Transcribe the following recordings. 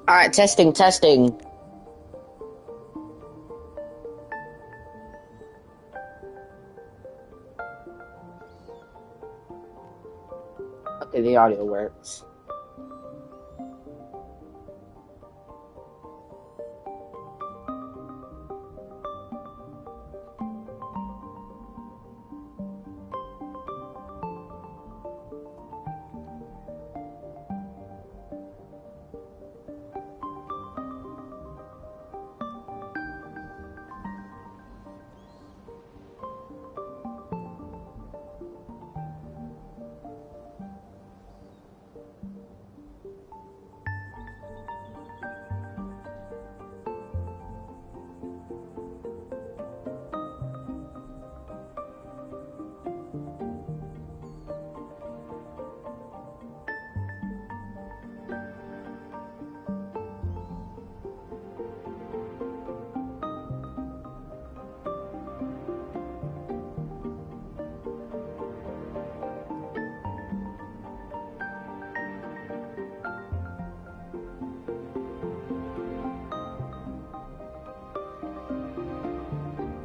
Alright, testing, testing. Okay, the audio works.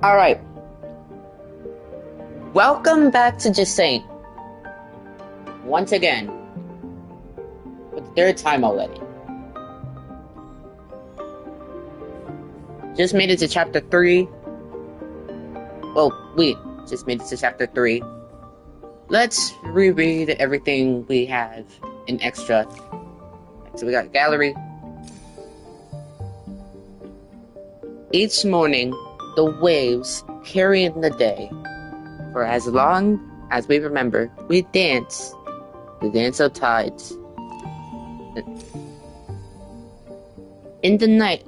Alright. Welcome back to Jusant. Once again. For the third time already. Just made it to chapter 3. Well, we just made it to chapter 3. Let's reread everything we have in extra. So we got gallery. Each morning, the waves carrying the day. For as long as we remember, we dance the dance of tides. In the night,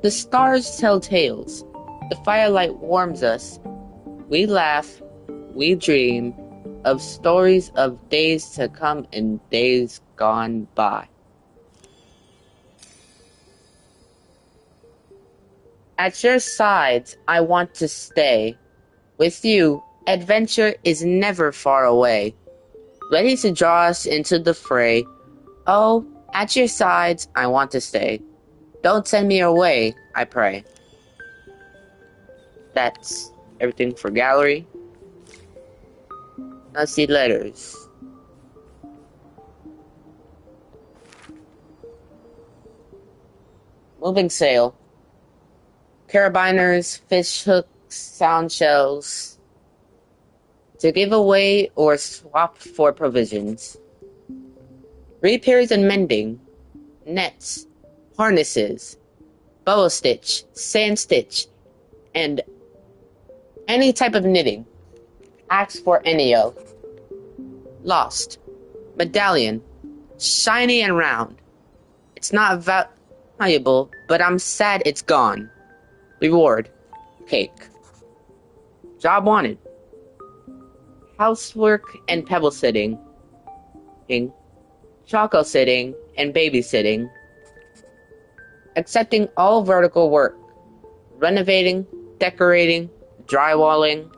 the stars tell tales. The firelight warms us. We laugh, we dream of stories of days to come and days gone by. At your sides, I want to stay. With you, adventure is never far away. Ready to draw us into the fray. Oh, at your sides, I want to stay. Don't send me away, I pray. That's everything for gallery. Let's see letters. Moving sail. Carabiners, fish hooks, sound shells. To give away or swap for provisions. Repairs and mending. Nets, harnesses, bow stitch, sand stitch, and any type of knitting. Ask for Enio. Lost. Medallion. Shiny and round. It's not valuable, but I'm sad it's gone. Reward. Cake. Job wanted. Housework and pebble sitting. Choco sitting and babysitting. Accepting all vertical work. Renovating, decorating, drywalling.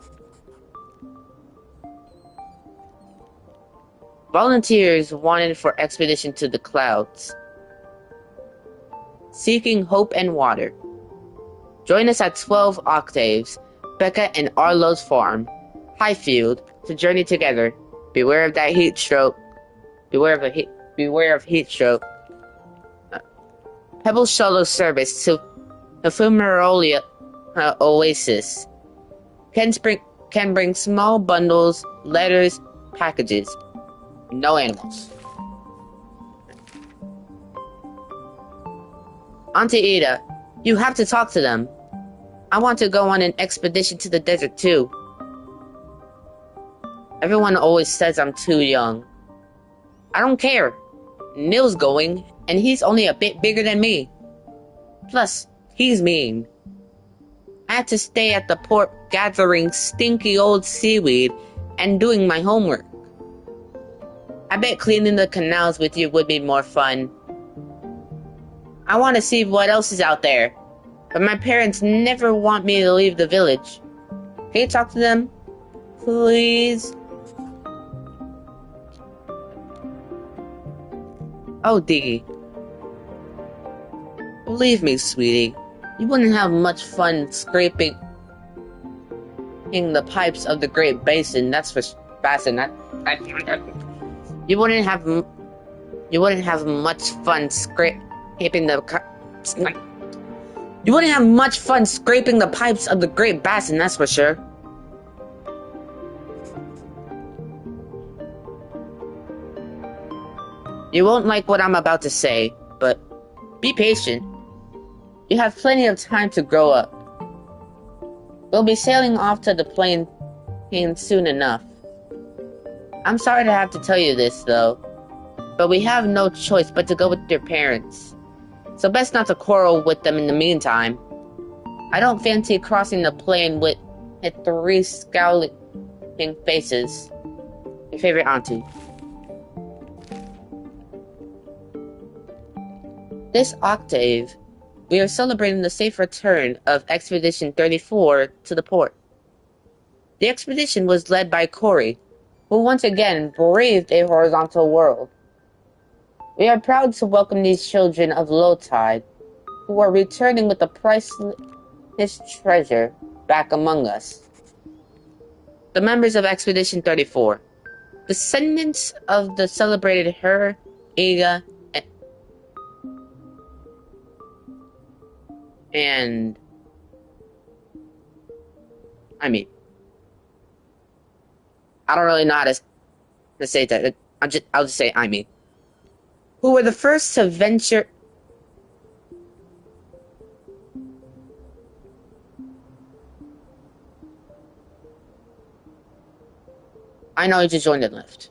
Volunteers wanted for expedition to the clouds. Seeking hope and water. Join us at 12 octaves, Becca and Arlo's farm, Highfield, to journey together. Beware of that heat stroke. Beware of heat stroke. Pebble shuttle service to Ephemerolia Oasis. Can bring small bundles, letters, packages. No animals. Auntie Ida, you have to talk to them. I want to go on an expedition to the desert too. Everyone always says I'm too young. I don't care. Neil's going, and he's only a bit bigger than me. Plus, he's mean. I had to stay at the port gathering stinky old seaweed and doing my homework. I bet cleaning the canals with you would be more fun. I want to see what else is out there, but my parents never want me to leave the village. Can you talk to them? Please? Oh, Diggy. Believe me, sweetie, you wouldn't have much fun scraping the pipes of the Great Basin. That's for basin. You wouldn't have much fun scraping the. You wouldn't have much fun scraping the pipes of the Great Basin. That's for sure. You won't like what I'm about to say, but be patient. You have plenty of time to grow up. We'll be sailing off to the plane soon enough. I'm sorry to have to tell you this, though, but we have no choice but to go with your parents. So best not to quarrel with them in the meantime. I don't fancy crossing the plane with 3 scowling faces. Your favorite auntie. This octave, we are celebrating the safe return of Expedition 34 to the port. The expedition was led by Corey, who once again braved a horizontal world. We are proud to welcome these children of low tide, who are returning with a priceless treasure back among us. The members of Expedition 34, descendants of the celebrated Her, Iga, and I don't really know how to say that. I'll just say who were the first to venture. I know you just joined the lift.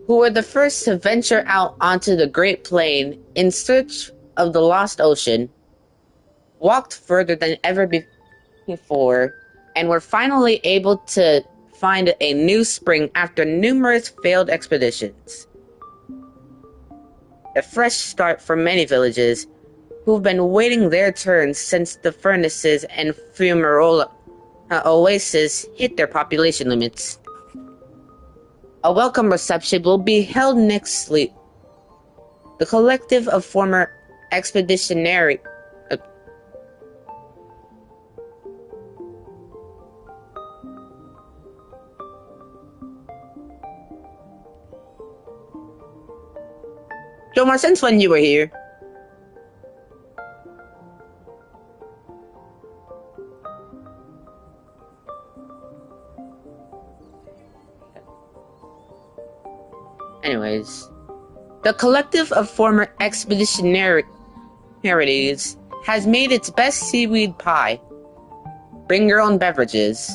Who were the first to venture out onto the Great Plain in search of the lost ocean, walked further than ever before, and were finally able to find a new spring after numerous failed expeditions. A fresh start for many villages who've been waiting their turn since the furnaces and fumarola oasis hit their population limits. A welcome reception will be held next week. The collective of former expeditionary Jomar, since when you were here? Anyways, the collective of former expeditionaries has made its best seaweed pie. Bring your own beverages.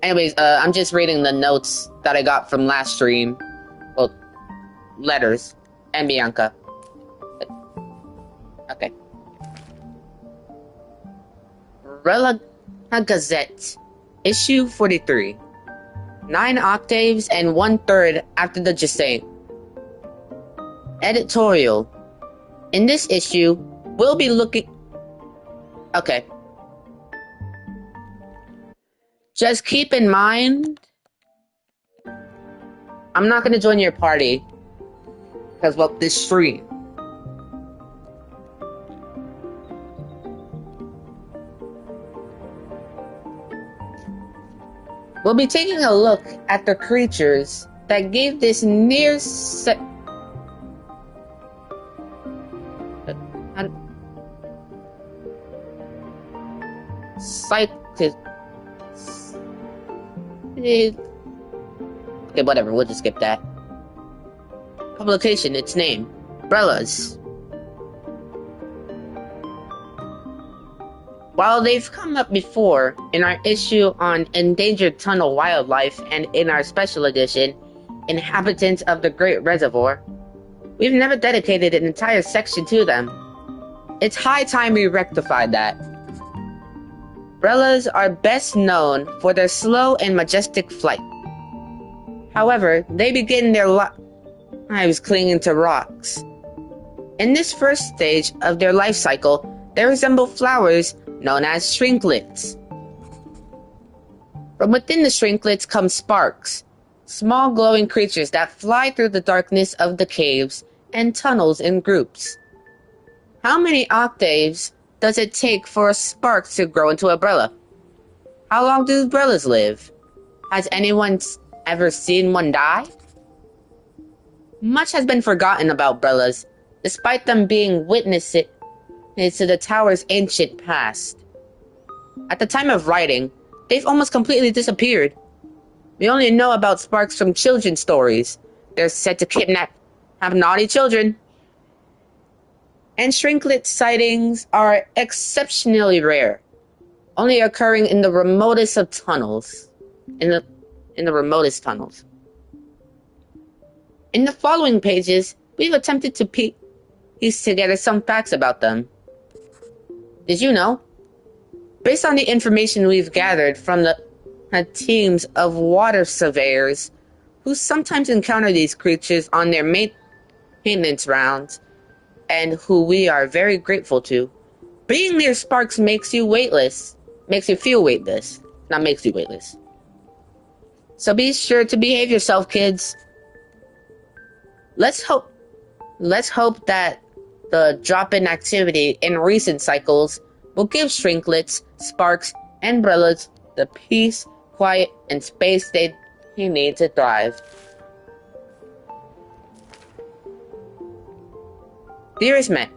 Anyways, I'm just reading the notes that I got from last stream. Well, letters. And Bianca. Okay. Rela Gazette, issue 43. 9 octaves and 1/3 after the Jusant. Editorial. In this issue, we'll be looking... Okay. Just keep in mind, I'm not going to join your party because, well, this stream. We'll be taking a look at the creatures that gave this near okay, whatever, we'll just skip that. Publication, its name, Umbrellas. While they've come up before in our issue on endangered tunnel wildlife and in our special edition, Inhabitants of the Great Reservoir, we've never dedicated an entire section to them. It's high time we rectified that. Umbrellas are best known for their slow and majestic flight. However, they begin their lives clinging to rocks. In this first stage of their life cycle, they resemble flowers known as shrinklets. From within the shrinklets come sparks, Small glowing creatures that fly through the darkness of the caves and tunnels in groups. How many octaves does it take for a spark to grow into a umbrella? How long do umbrellas live? Has anyone ever seen one die? Much has been forgotten about umbrellas, despite them being witnesses to the tower's ancient past. At the time of writing, they've almost completely disappeared. We only know about sparks from children's stories. They're said to have naughty children. And shrinklet sightings are exceptionally rare, only occurring in the remotest of tunnels. In the remotest tunnels. In the following pages, we've attempted to piece together some facts about them. Did you know? Based on the information we've gathered from the teams of water surveyors who sometimes encounter these creatures on their maintenance rounds, and who we are very grateful to, being near sparks makes you weightless. Makes you feel weightless. Not makes you weightless. So be sure to behave yourself, kids. Let's hope that the drop-in activity in recent cycles will give shrinklets, sparks, and umbrellas the peace, quiet, and space they need to thrive. Dearest Matt,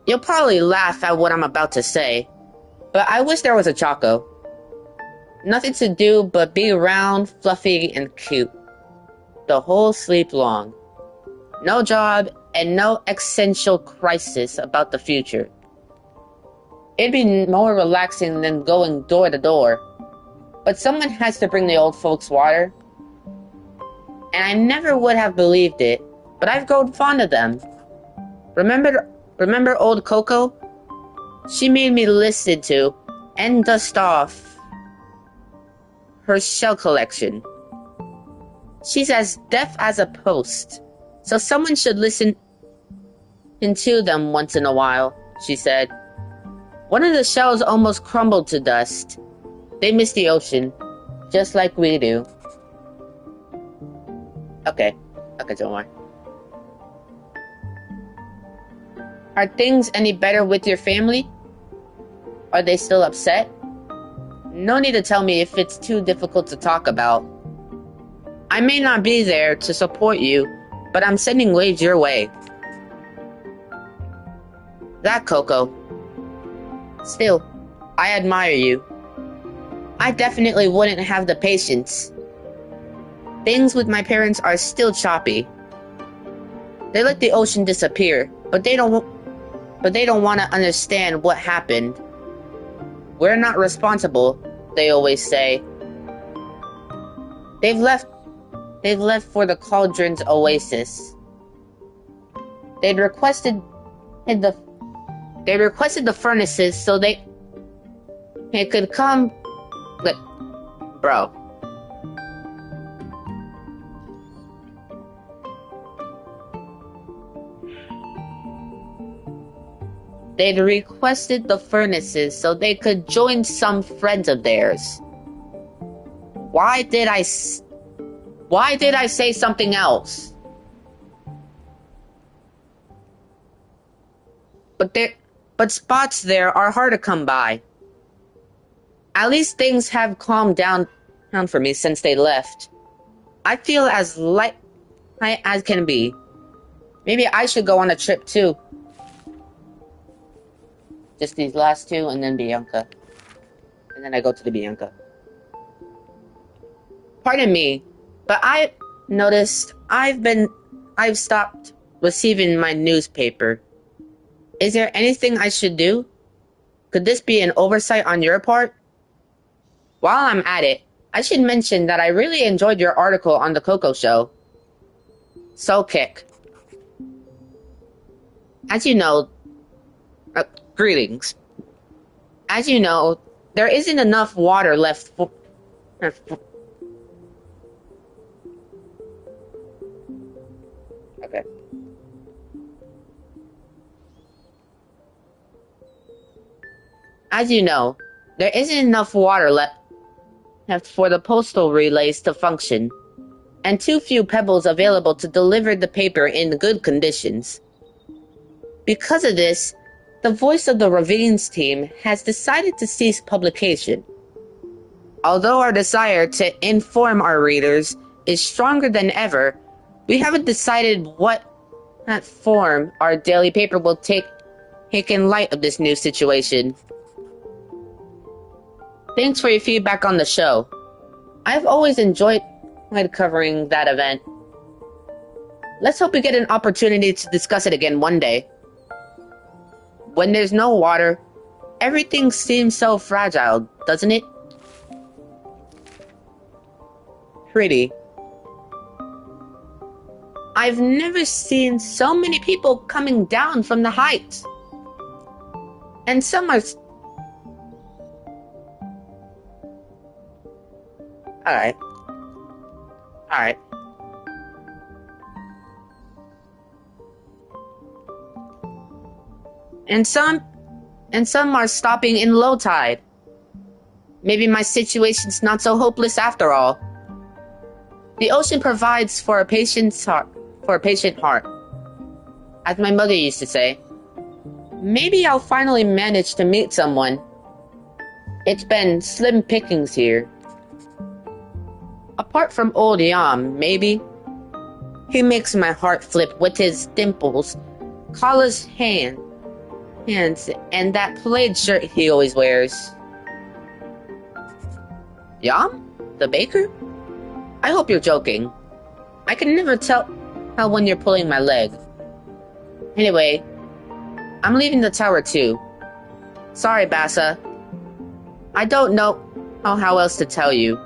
you'll probably laugh at what I'm about to say, but I wish there was a Choco. Nothing to do but be round, fluffy, and cute. The whole sleep long. No job, and no existential crisis about the future. It'd be more relaxing than going door to door. But someone has to bring the old folks water. And I never would have believed it, but I've grown fond of them. Remember old Coco? She made me listen to and dust off her shell collection. She's as deaf as a post, so someone should listen to them once in a while, she said. One of the shells almost crumbled to dust. They miss the ocean, just like we do. Okay, don't worry. Are things any better with your family? Are they still upset? No need to tell me if it's too difficult to talk about. I may not be there to support you, but I'm sending waves your way. That Coco. Still, I admire you. I definitely wouldn't have the patience. Things with my parents are still choppy. They let the ocean disappear, but they don't want to understand what happened. We're not responsible, they always say. They've left for the Cauldron's oasis. They requested the furnaces so they could come. Bro. They'd requested the furnaces so they could join some friends of theirs. Why did I say something else? But spots there are hard to come by. At least things have calmed down for me since they left. I feel as light as can be. Maybe I should go on a trip too. Just these last two, and then Bianca. And then I go to the Bianca. Pardon me, but I noticed I've stopped receiving my newspaper. Is there anything I should do? Could this be an oversight on your part? While I'm at it, I should mention that I really enjoyed your article on the Coco Show. Soul Kick. As you know, greetings. As you know, there isn't enough water left for... Okay. As you know, there isn't enough water left for the postal relays to function. and too few pebbles available to deliver the paper in good conditions. Because of this, the voice of the Ravines team has decided to cease publication. Although our desire to inform our readers is stronger than ever, we haven't decided what form our daily paper will take in light of this new situation. Thanks for your feedback on the show. I've always enjoyed covering that event. Let's hope we get an opportunity to discuss it again one day. When there's no water, everything seems so fragile, doesn't it? Pretty. I've never seen so many people coming down from the heights. And some are... Alright. And some are stopping in low tide. Maybe my situation's not so hopeless after all. The ocean provides for a patient heart, as my mother used to say. Maybe I'll finally manage to meet someone. It's been slim pickings here. Apart from old Yam, maybe. He makes my heart flip with his dimples, collar's hands, and that plaid shirt he always wears. Yam? The baker? I hope you're joking. I can never tell when you're pulling my leg. Anyway, I'm leaving the tower too. Sorry, Bassa. I don't know how else to tell you.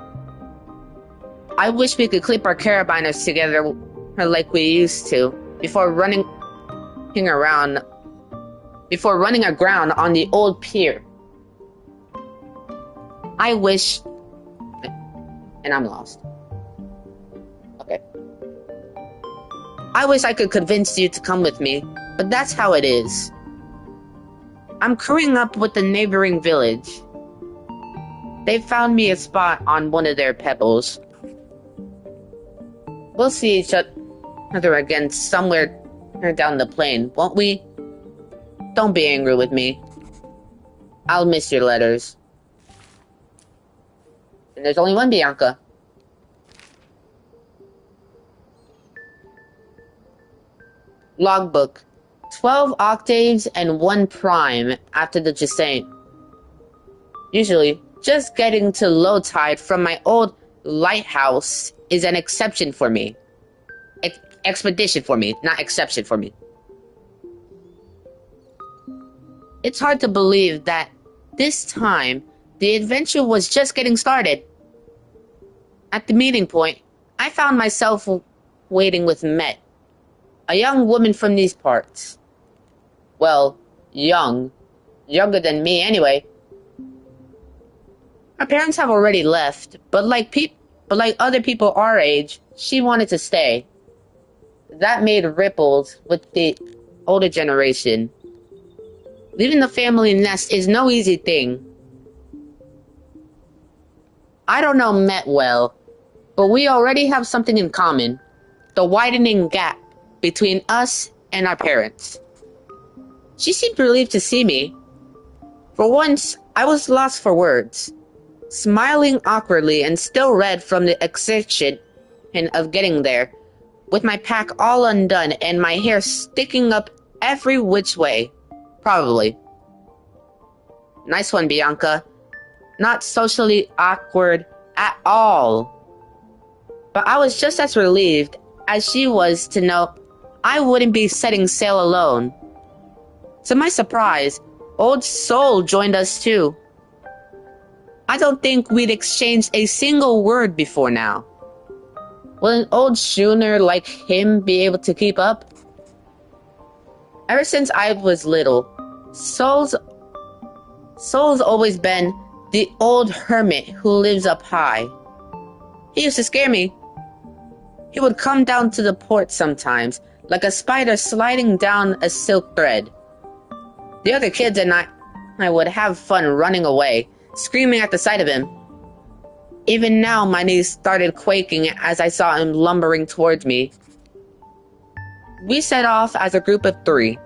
I wish we could clip our carabiners together like we used to before running aground on the old pier. I wish... And I'm lost. Okay. I wish I could convince you to come with me, but that's how it is. I'm crewing up with the neighboring village. They found me a spot on one of their pebbles. We'll see each other again somewhere down the plain, won't we? Don't be angry with me. I'll miss your letters. And there's only one Bianca. Logbook. 12 octaves and 1 prime after the Jusant. Usually, just getting to low tide from my old lighthouse is an exception for me. Expedition for me, not exception for me. It's hard to believe that this time, the adventure was just getting started. At the meeting point, I found myself waiting with Met, a young woman from these parts. Well, younger than me anyway. Her parents have already left, but like other people our age, she wanted to stay. That made ripples with the older generation. Leaving the family nest is no easy thing. I don't know Met well, but we already have something in common. The widening gap between us and our parents. She seemed relieved to see me. For once, I was lost for words. Smiling awkwardly and still red from the excitation of getting there, with my pack all undone and my hair sticking up every which way. Probably. Nice one, Bianca. Not socially awkward at all. But I was just as relieved as she was to know I wouldn't be setting sail alone. To my surprise, Old Soul joined us too. I don't think we'd exchanged a single word before now. Will an old schooner like him be able to keep up? Ever since I was little, Soul's always been the old hermit who lives up high. He used to scare me. He would come down to the port sometimes, like a spider sliding down a silk thread. The other kids and I would have fun running away, screaming at the sight of him. Even now, my knees started quaking as I saw him lumbering towards me. We set off as a group of 3,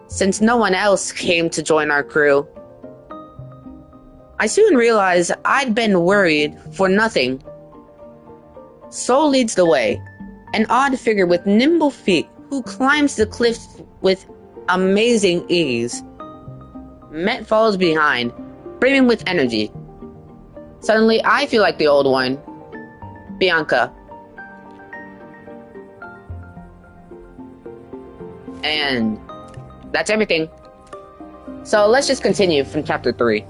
since no one else came to join our crew. I soon realized I'd been worried for nothing. Soul leads the way, an odd figure with nimble feet who climbs the cliffs with amazing ease. Met follows behind, brimming with energy. Suddenly, I feel like the old one, Bianca. And that's everything. So let's just continue from chapter 3.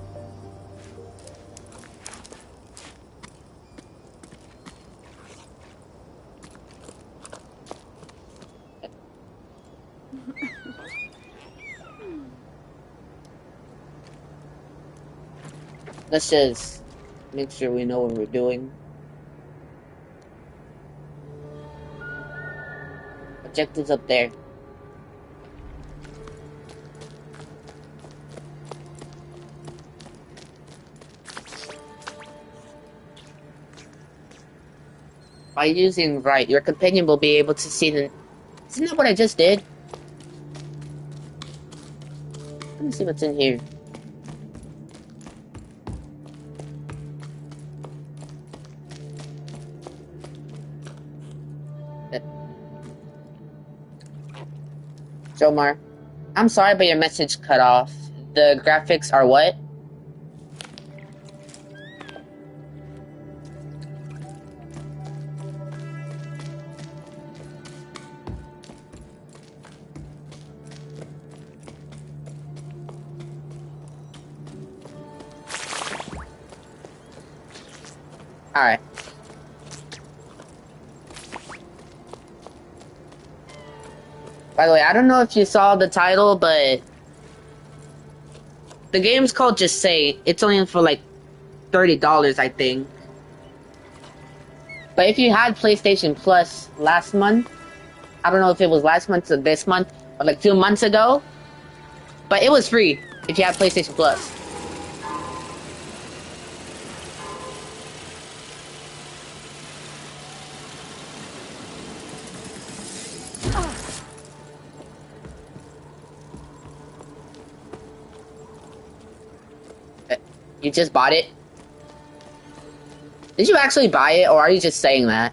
Let's just make sure we know what we're doing. Objectives up there. By using right, your companion will be able to see the... Isn't that what I just did? Let me see what's in here. Jomar, I'm sorry, but your message cut off. The graphics are what? Alright. By the way, I don't know if you saw the title, but the game's called Just Say. It's only for like $30, I think. But if you had PlayStation Plus last month, I don't know if it was last month or this month, or like 2 months ago, but it was free if you had PlayStation Plus. You just bought it? Did you actually buy it, or are you just saying that?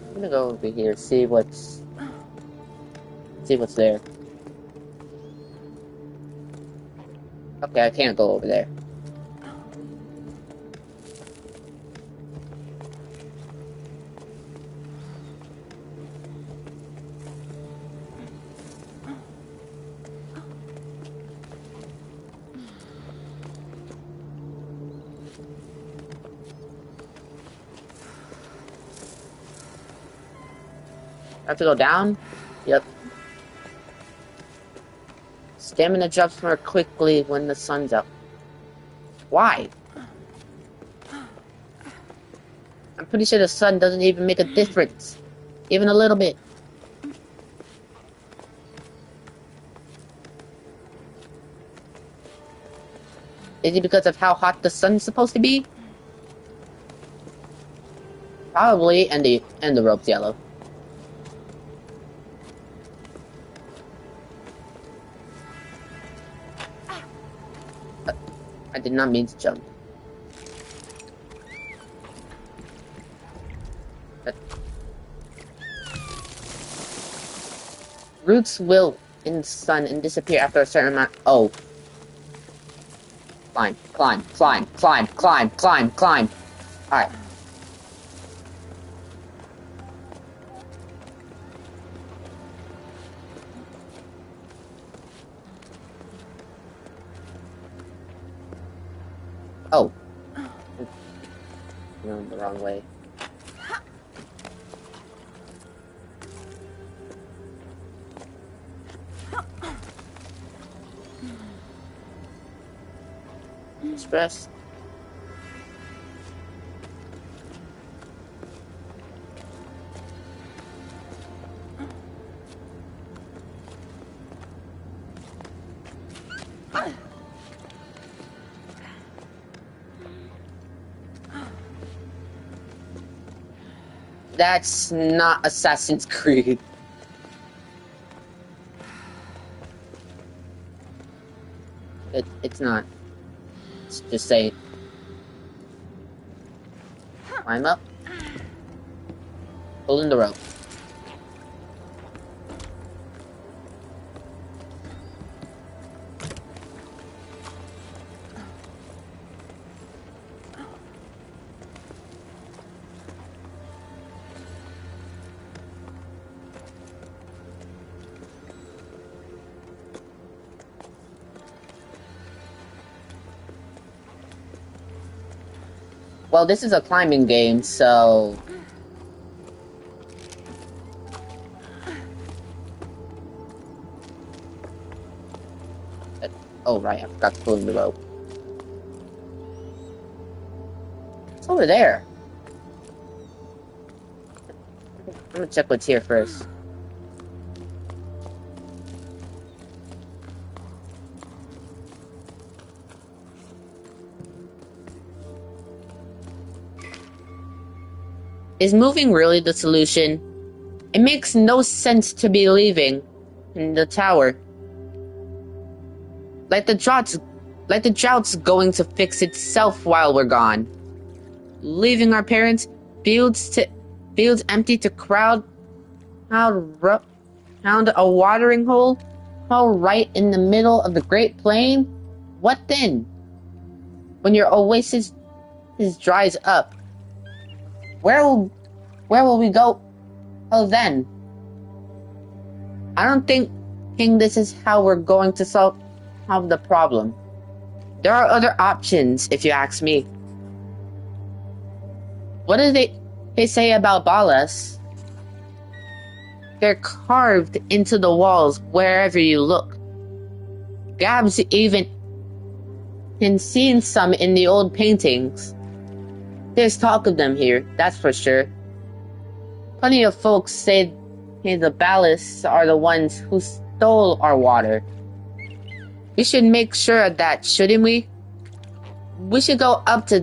I'm gonna go over here, see what's there. Okay, I can't go over there. I have to go down? Yep. Stamina drops more quickly when the sun's up. Why? I'm pretty sure the sun doesn't even make a difference. Even a little bit. Is it because of how hot the sun's supposed to be? Probably, and the rope's yellow. I did not mean to jump. Roots wilt in the sun and disappear after a certain amount. Oh. Climb, climb, climb, climb, climb, climb, climb. Alright. Oh. No, the wrong way. Express. That's not Assassin's Creed. It's not. It's just saying. Climb up. Pulling the rope. Well, this is a climbing game, so... Oh, right, I forgot to pull in the rope. It's over there. I'm gonna check what's here first. Is moving really the solution? It makes no sense to be leaving in the tower. Like the drought's going to fix itself while we're gone. Leaving our parents' fields empty to crowd a watering hole, all right in the middle of the Great Plain. What then? When your oasis dries up, where will we go? Oh, then. I don't think this is how we're going to solve the problem. There are other options, if you ask me. What do they say about balas? They're carved into the walls wherever you look. Gab's even been seen some in the old paintings. There's talk of them here, that's for sure. Plenty of folks say the ballasts are the ones who stole our water. We should make sure of that, shouldn't we? We should go up to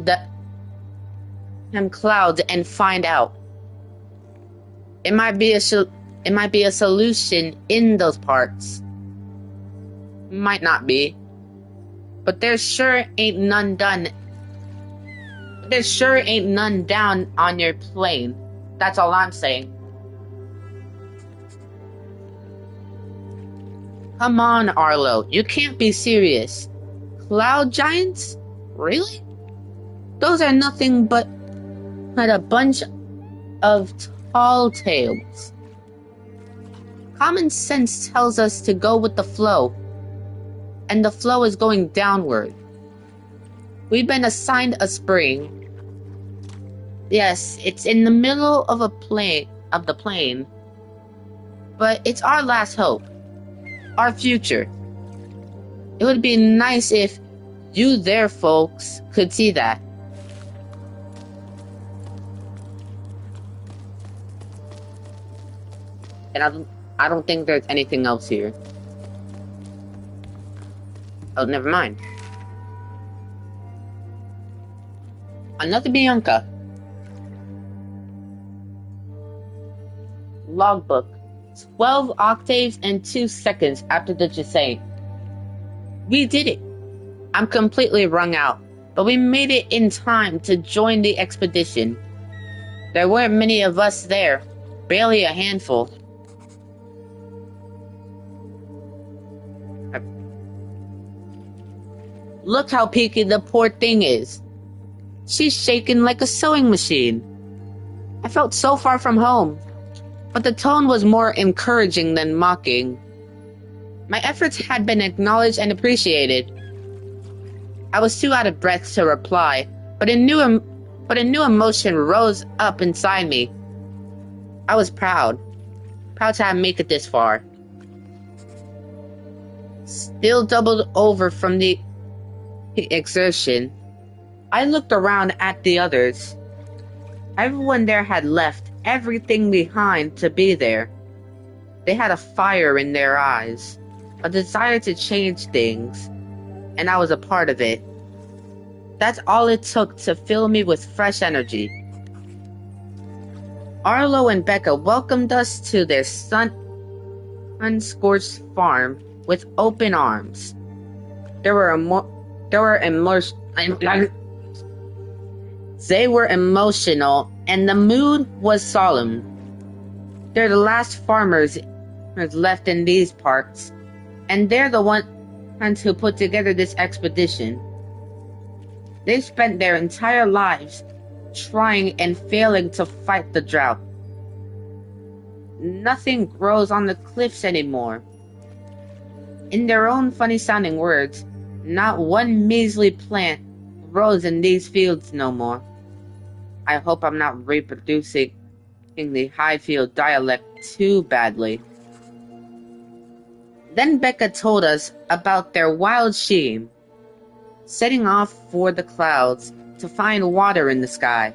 them clouds and find out. It might be a solution in those parts. Might not be. But there sure ain't none done. There sure ain't none down on your plane. That's all I'm saying. Come on, Arlo. You can't be serious. Cloud giants? Really? Those are nothing but a bunch of tall tales. Common sense tells us to go with the flow. And the flow is going downward. We've been assigned a spring. Yes, it's in the middle of the plane. But it's our last hope. Our future. It would be nice if you there folks could see that. And I don't think there's anything else here. Oh, never mind. Another Bianca. Logbook. 12 octaves and 2 seconds after the Jusant. We did it. I'm completely wrung out, but we made it in time to join the expedition. There weren't many of us there, barely a handful. Look how peaky the poor thing is. She's shaking like a sewing machine. I felt so far from home, but the tone was more encouraging than mocking. My efforts had been acknowledged and appreciated. I was too out of breath to reply, but a new emotion rose up inside me. I was proud to have made it this far. Still doubled over from the exertion, I looked around at the others. Everyone there had left everything behind to be there. They had a fire in their eyes, a desire to change things, and I was a part of it. That's all it took to fill me with fresh energy. Arlo and Becca welcomed us to their sun-scorched farm with open arms. They were emotional, and the mood was solemn. They're the last farmers left in these parts, and they're the ones who put together this expedition. They spent their entire lives trying and failing to fight the drought. Nothing grows on the cliffs anymore. In their own funny-sounding words, not one measly plant grows in these fields no more. I hope I'm not reproducing the Highfield dialect too badly. Then Becca told us about their wild scheme, setting off for the clouds to find water in the sky.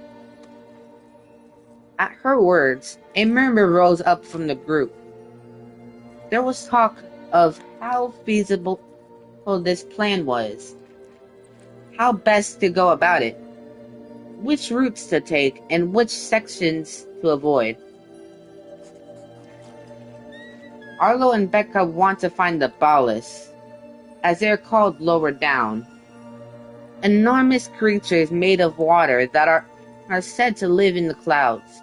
At her words, a murmur rose up from the group. There was talk of how feasible this plan was, how best to go about it, which routes to take, and which sections to avoid. Arlo and Becca want to find the Balas, as they're called lower down. Enormous creatures made of water that are said to live in the clouds.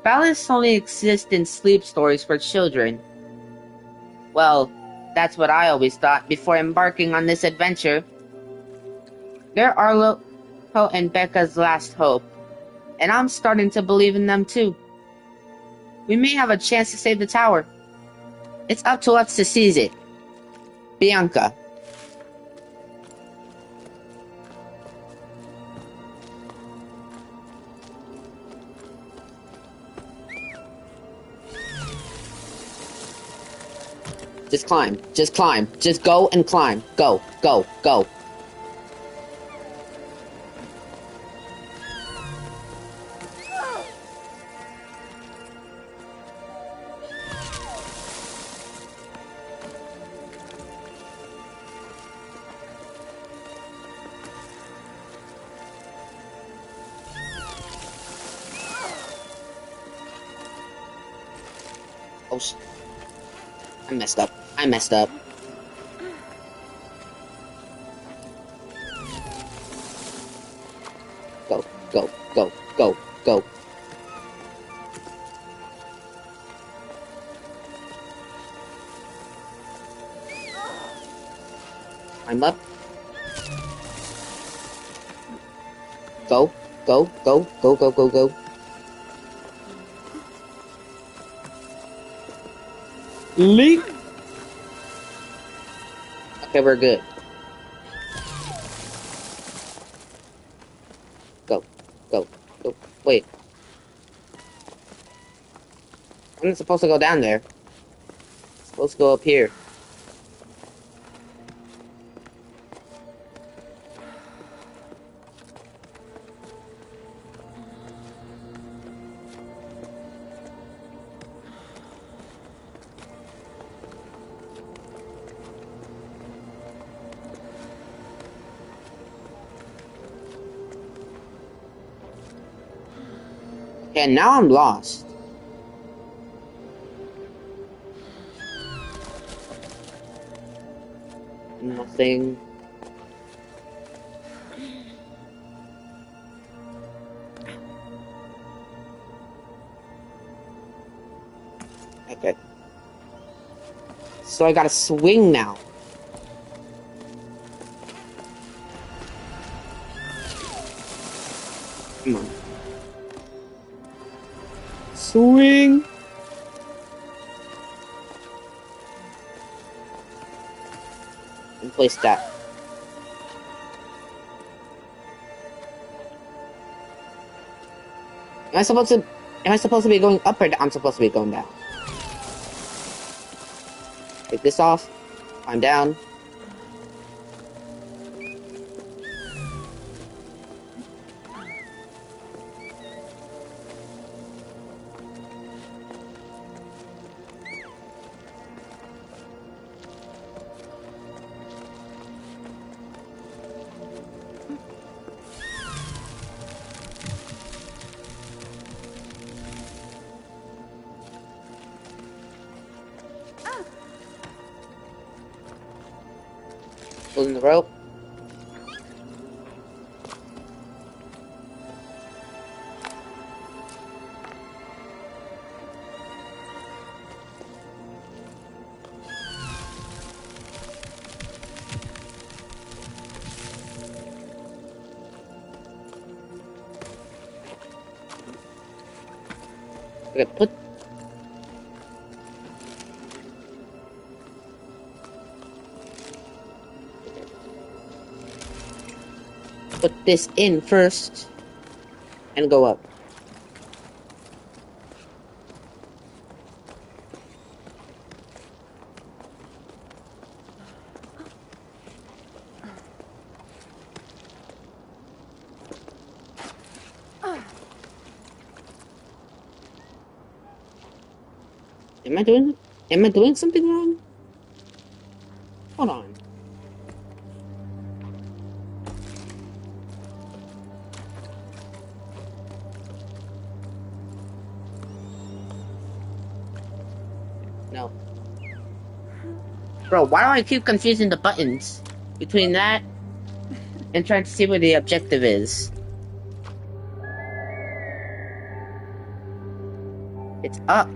Balas only exist in sleep stories for children. Well, that's what I always thought before embarking on this adventure. They're Arlo and Becca's last hope, and I'm starting to believe in them too. We may have a chance to save the tower. It's up to us to seize it. Bianca. Just climb. Just climb. Just go and climb. Go, go, go. Oh, shit. I messed up. I messed up. Go, go, go, go, go. I'm up. Go, go, go, go, go, go, go. Leap! Okay, we're good. Go, go, go. Wait. I'm not supposed to go down there. I'm supposed to go up here. And now I'm lost. Nothing. Okay. So I gotta swing now. Come on. Swing! And place that. Am I supposed to be going up or down? I'm supposed to be going down. Take this off. I'm down. Pulling the rope. Okay, put this in first and go up. Am I doing something wrong? Hold on. No. Bro, why do I keep confusing the buttons between that and trying to see where the objective is? It's up.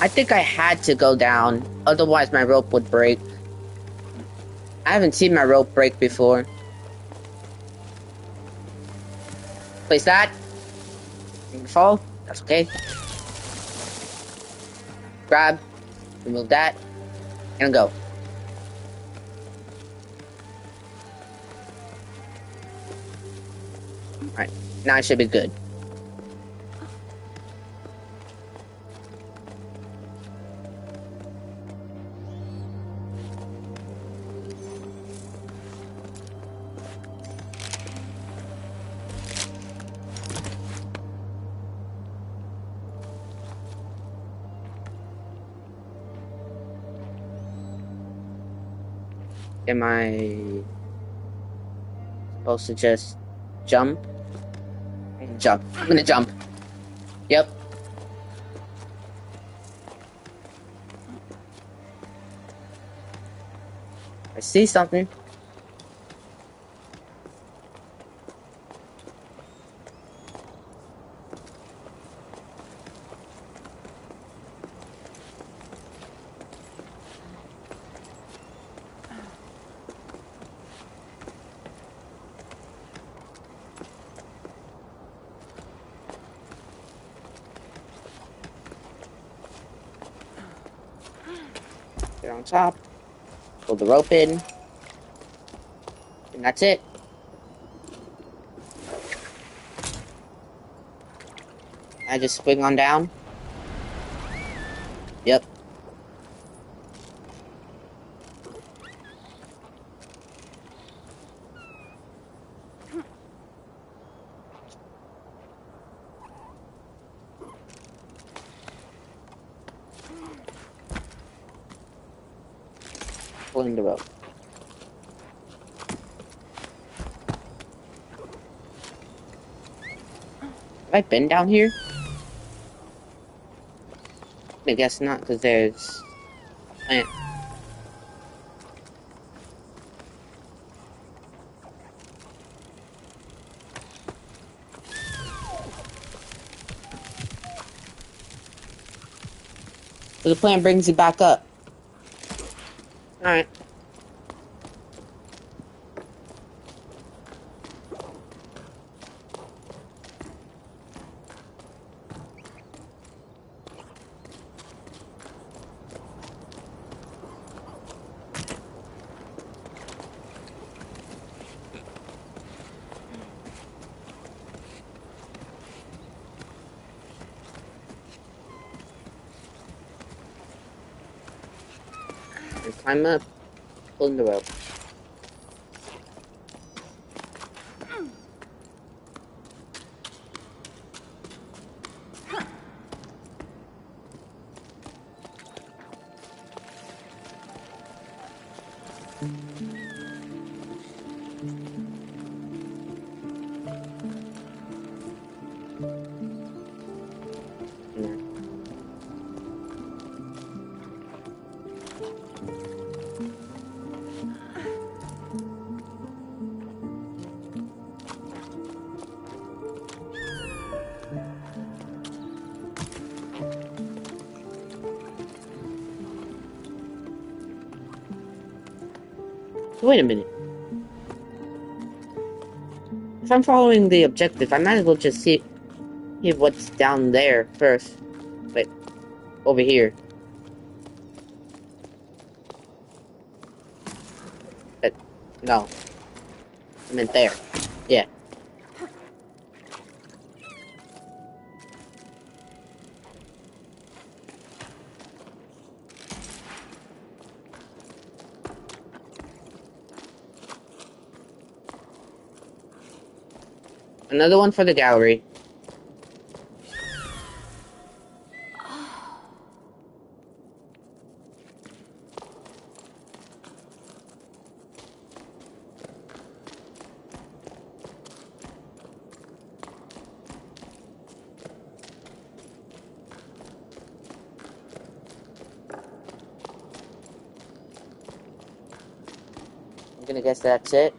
I think I had to go down, otherwise my rope would break. I haven't seen my rope break before. Place that. Fall. That's okay. Grab. Remove that. And go. Alright. Now I should be good. Am I supposed to just jump? Jump. I'm gonna jump. Yep. I see something. Get on top. Pull the rope in. And that's it. I just swing on down. Yep. Pulling the rope. Have I been down here? I guess not, because there's a plant. So the plant brings you back up. Alright. And climb up. Pulling the rope. Wait a minute. If I'm following the objective, I might as well just see what's down there first. Wait, over here. But, no. I meant there. Yeah. Another one for the gallery. I'm gonna guess that's it.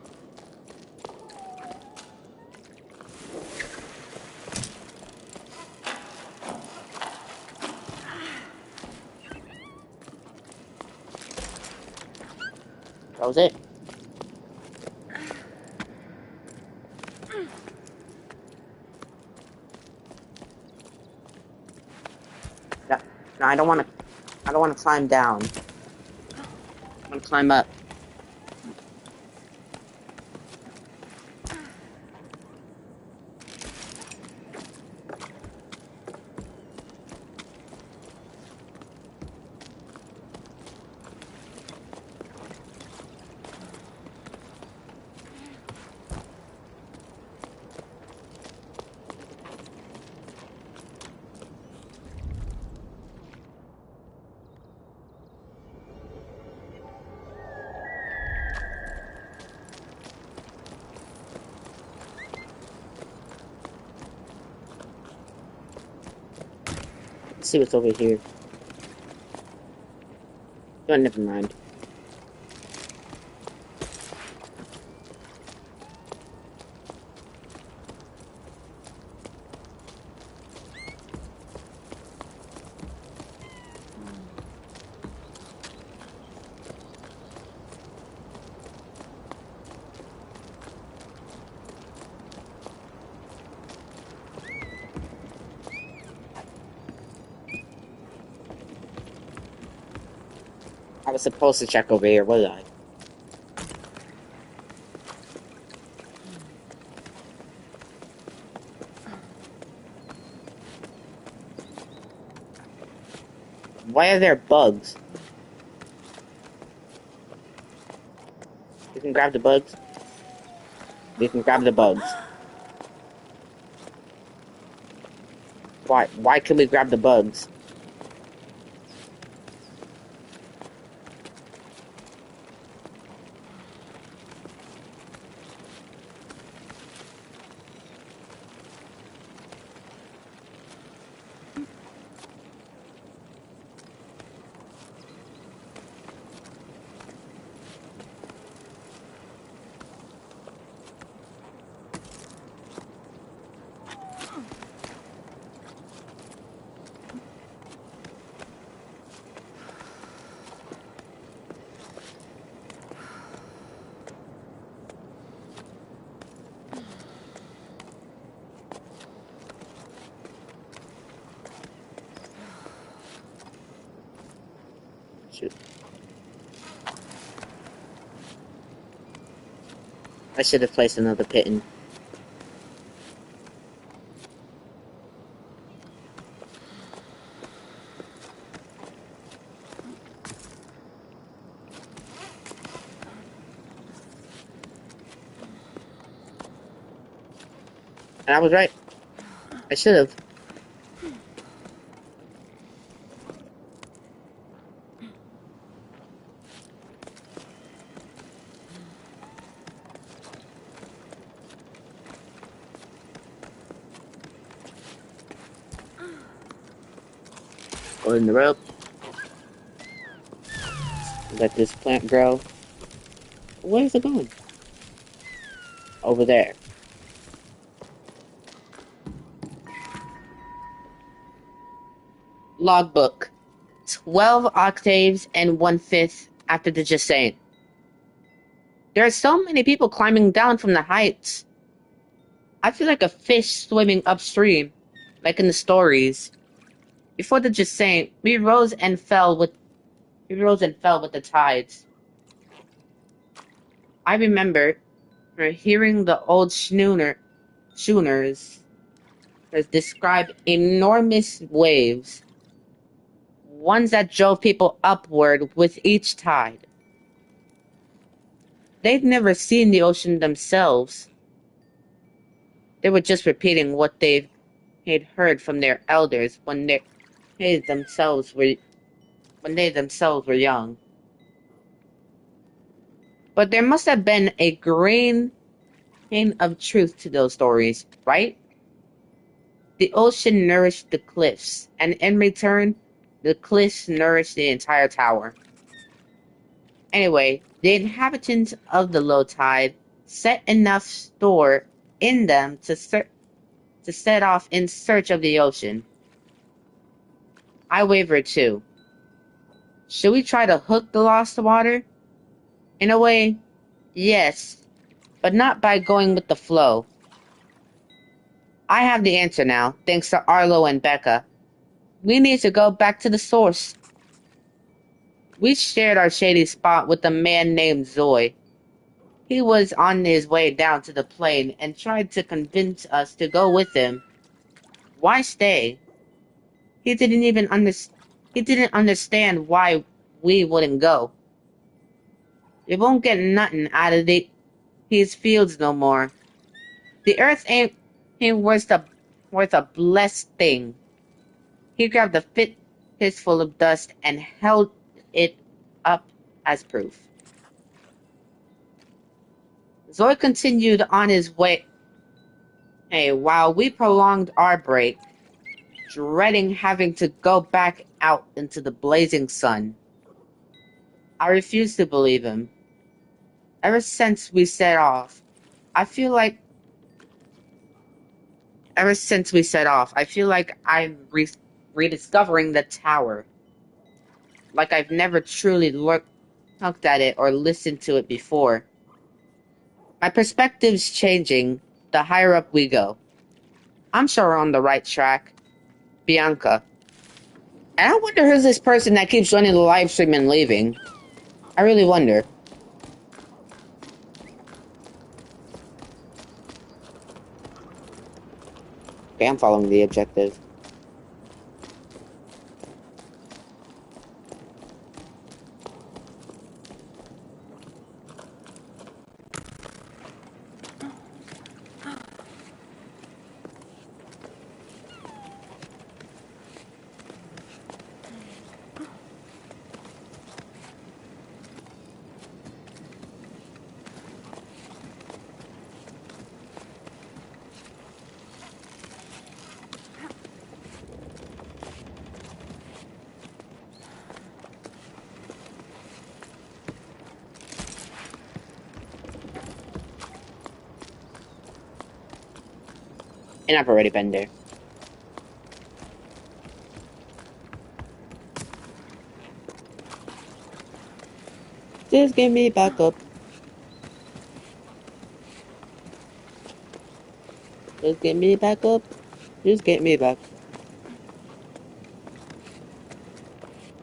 That was it. No, no, I don't wanna climb down. I wanna climb up. Let's see what's over here. Oh, never mind. I was supposed to check over here, was I? Why are there bugs? We can grab the bugs. We can grab the bugs. Why? Why can we grab the bugs? Shoot. I should have placed another pitten. And I was right. I should have. Go in the rope. Let this plant grow. Where's it going? Over there. Logbook. 12 octaves and 1/5 after the Jusant. There are so many people climbing down from the heights. I feel like a fish swimming upstream, like in the stories. Before the Jusant, we rose and fell with the tides. I remember hearing the old schooners describe enormous waves, ones that drove people upward with each tide. They'd never seen the ocean themselves. They were just repeating what they had heard from their elders they themselves were when they themselves were young. But there must have been a grain of truth to those stories, right? The ocean nourished the cliffs, and in return, the cliffs nourished the entire tower. Anyway, the inhabitants of the low tide set enough store in them to set off in search of the ocean. I wavered too. Should we try to hook the lost water? In a way, yes, but not by going with the flow. I have the answer now, thanks to Arlo and Becca. We need to go back to the source. We shared our shady spot with a man named Zoe. He was on his way down to the plane and tried to convince us to go with him. Why stay? He didn't even he didn't understand why we wouldn't go. We won't get nothing out of these fields no more. The earth ain't worth a blessed thing. He grabbed a fistful of dust and held it up as proof. Zoe continued on his way while we prolonged our break, dreading having to go back out into the blazing sun. I refused to believe him. Ever since we set off, I feel like I'm rediscovering the tower. Like I've never truly looked at it or listened to it before. My perspective's changing the higher up we go. I'm sure we're on the right track. Bianca. And I wonder who's this person that keeps joining the live stream and leaving. I really wonder. Okay, I'm following the objective. And I've already been there. Just get me back up. Just get me back up. Just get me back.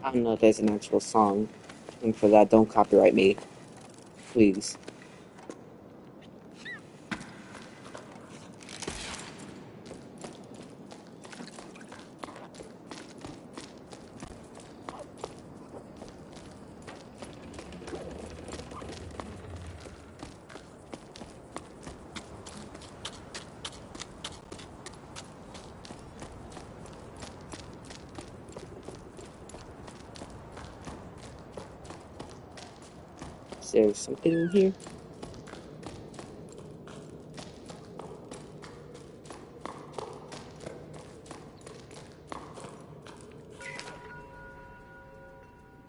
I don't know if there's an actual song. And for that, don't copyright me. Please. Is there something in here?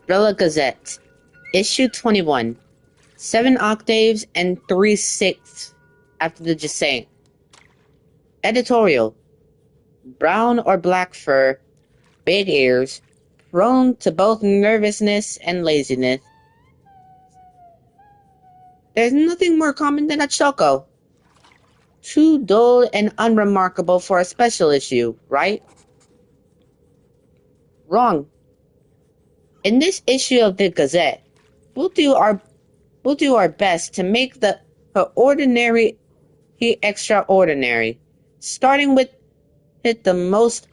Umbrella Gazette, issue 21, 7 octaves and 3/6 after the Jusant. Editorial: brown or black fur, big ears, prone to both nervousness and laziness. There's nothing more common than a choco. Too dull and unremarkable for a special issue, right? Wrong. In this issue of the Gazette, we'll do our best to make the ordinary extraordinary, starting with the most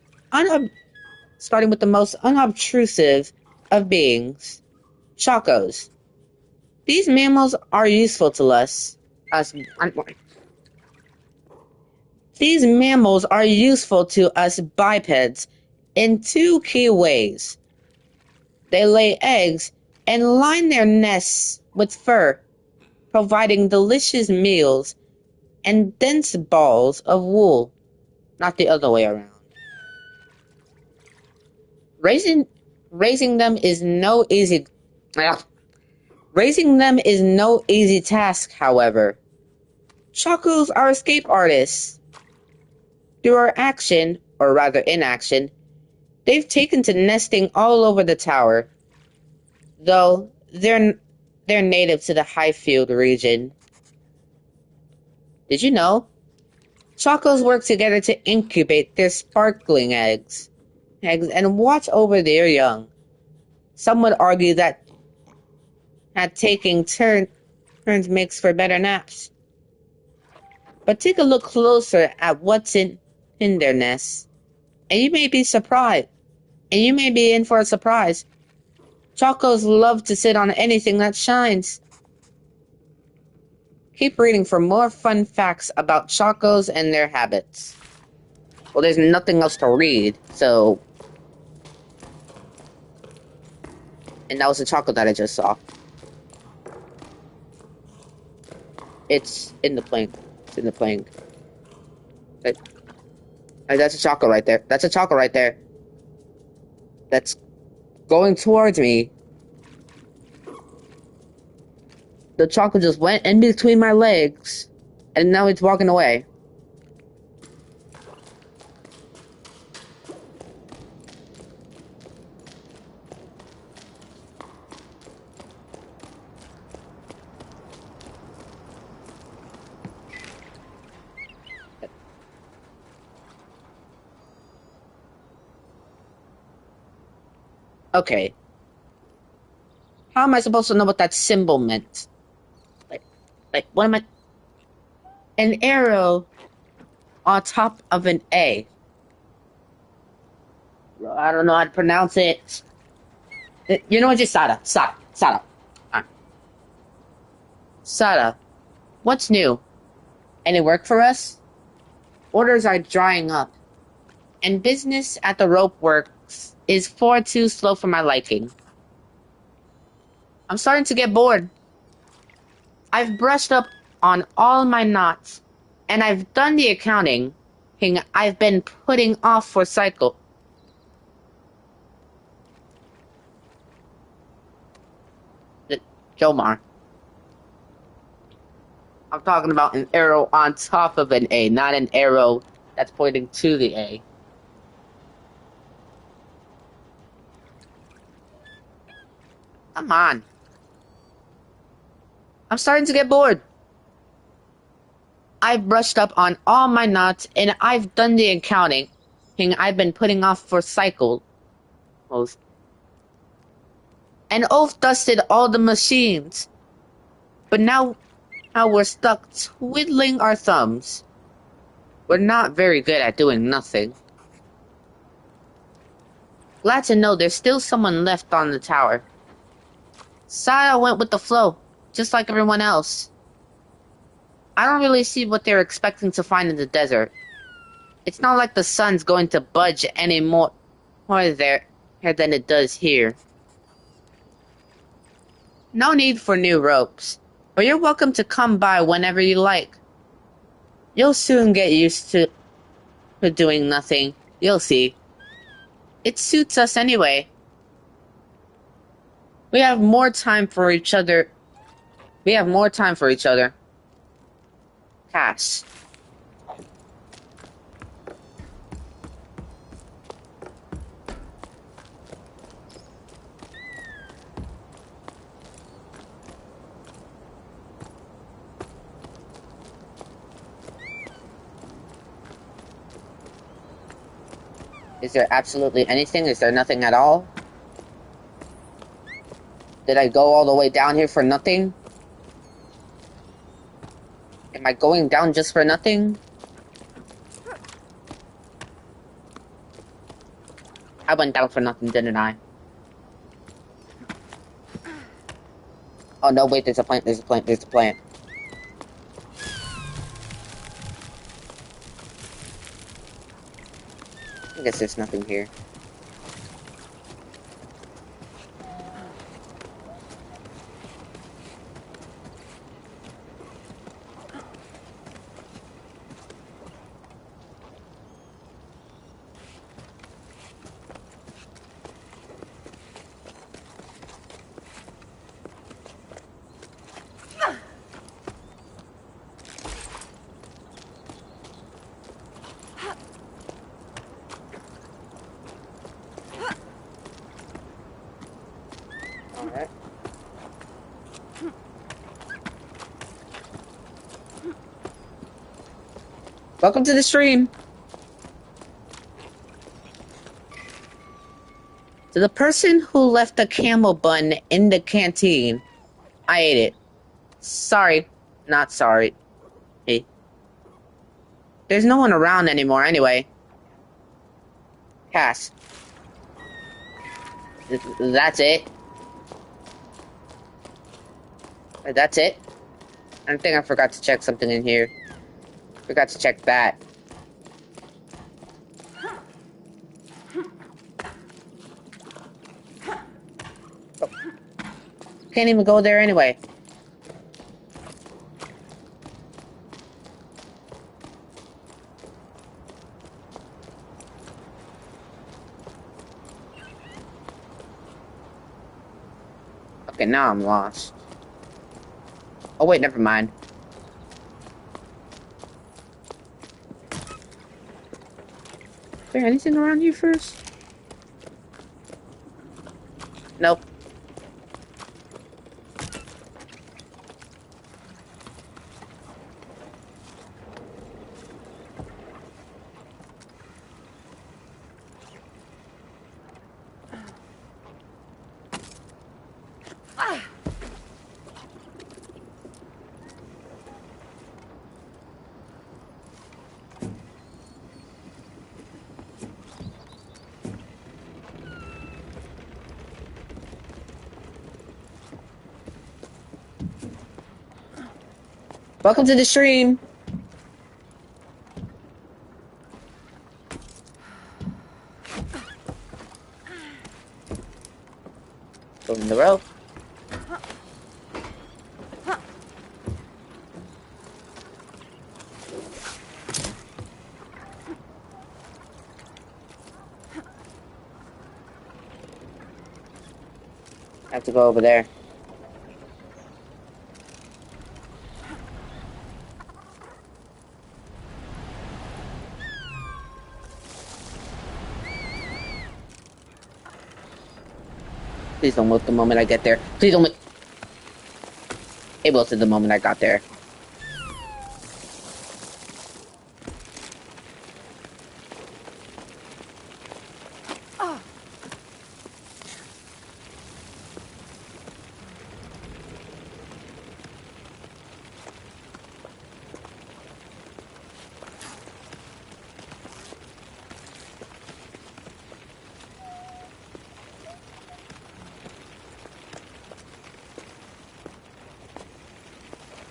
unobtrusive of beings, chacos. These mammals are useful to us. These mammals are useful to us bipeds in 2 key ways. They lay eggs and line their nests with fur, providing delicious meals and dense balls of wool, not the other way around. Raising them is no easy Raising them is no easy task, however. Chacos are escape artists. Through our action, or rather inaction, they've taken to nesting all over the tower, though they're native to the Highfield region. Did you know? Chacos work together to incubate their sparkling eggs and watch over their young. Some would argue that taking turns makes for better naps. But take a look closer at what's in their nests, and you may be surprised. And you may be in for a surprise. Chacos love to sit on anything that shines. Keep reading for more fun facts about chacos and their habits. Well, there's nothing else to read, so... And that was the choco that I just saw. It's in the plank. It's in the plank. That's a choco right there. That's a choco right there. That's going towards me. The choco just went in between my legs, and now it's walking away. Okay. How am I supposed to know what that symbol meant? What am I... An arrow on top of an A. I don't know how to pronounce it. You know what? Just Sada. Sada, what's new? Any work for us? Orders are drying up, and business at the rope works is far too slow for my liking. I'm starting to get bored. I've brushed up on all my knots, and I've done the accounting I've been putting off for cycle. Jomar. I'm talking about an arrow on top of an A, not an arrow that's pointing to the A. Come on. I'm starting to get bored. I've brushed up on all my knots, and I've done the accounting I've been putting off for cycle. And Oath dusted all the machines. But now we're stuck twiddling our thumbs. We're not very good at doing nothing. Glad to know there's still someone left on the tower. Saya went with the flow, just like everyone else. I don't really see what they're expecting to find in the desert. It's not like the sun's going to budge any more there than it does here. No need for new ropes, but you're welcome to come by whenever you like. You'll soon get used to doing nothing. You'll see. It suits us anyway. We have more time for each other. We have more time for each other. Cass. Is there absolutely anything? Is there nothing at all? Did I go all the way down here for nothing? Am I going down just for nothing? I went down for nothing, didn't I? Oh no, wait, there's a plant, there's a plant, there's a plant. I guess there's nothing here. Alright. Welcome to the stream! To the person who left the camel bun in the canteen, I ate it. Sorry. Not sorry. Hey. There's no one around anymore anyway. Cass. That's it? That's it? I think I forgot to check something in here. Forgot to check that. Oh. Can't even go there anyway. Okay, now I'm lost. Oh wait, never mind. Is there anything around here first? Nope. Welcome to the stream. Go in the rope. I have to go over there. Please don't look the moment I get there. Please don't look. It wilted the moment I got there.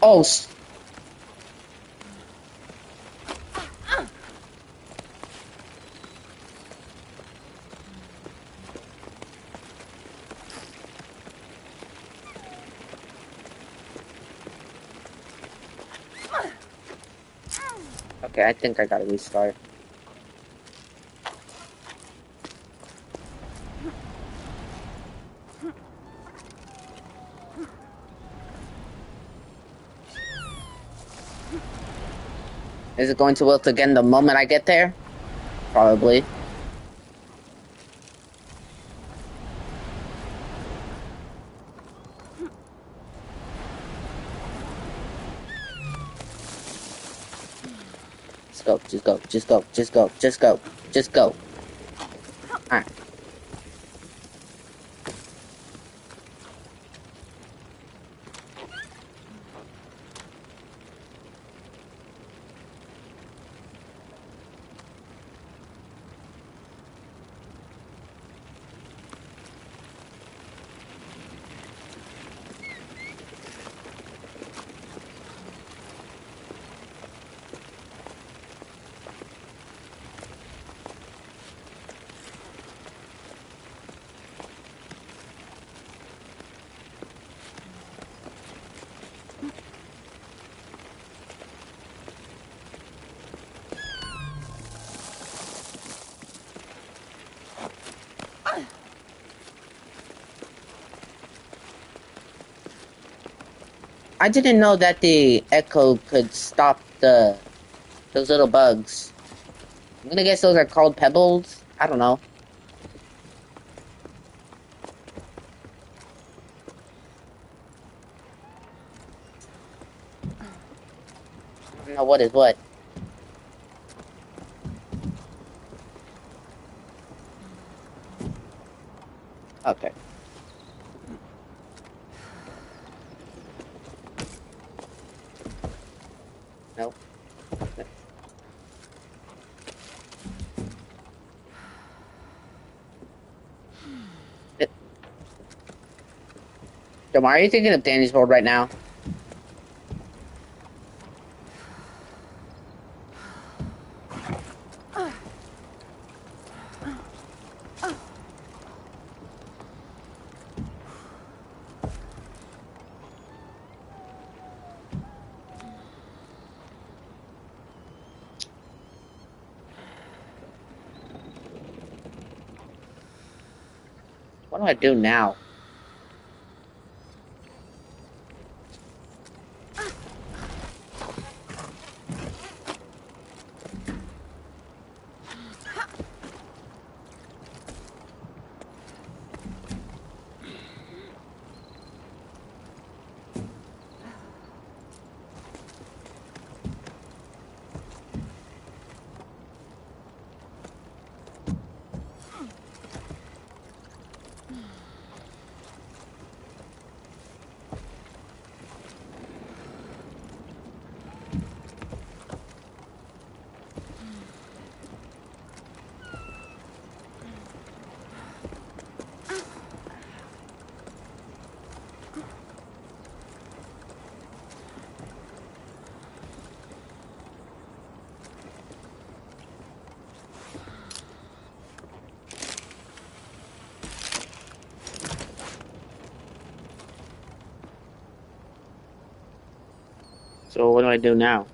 Oh, Okay, I think I gotta restart. Is it going to wilt again the moment I get there? Probably. Just go, just go, just go, just go, just go, just go. Alright. I didn't know that the echo could stop those little bugs. I'm gonna guess those are called pebbles. I don't know. I don't know what is what. Okay. Nope. Why are you thinking of Danny's board right now? What do I do now? So what do I do now?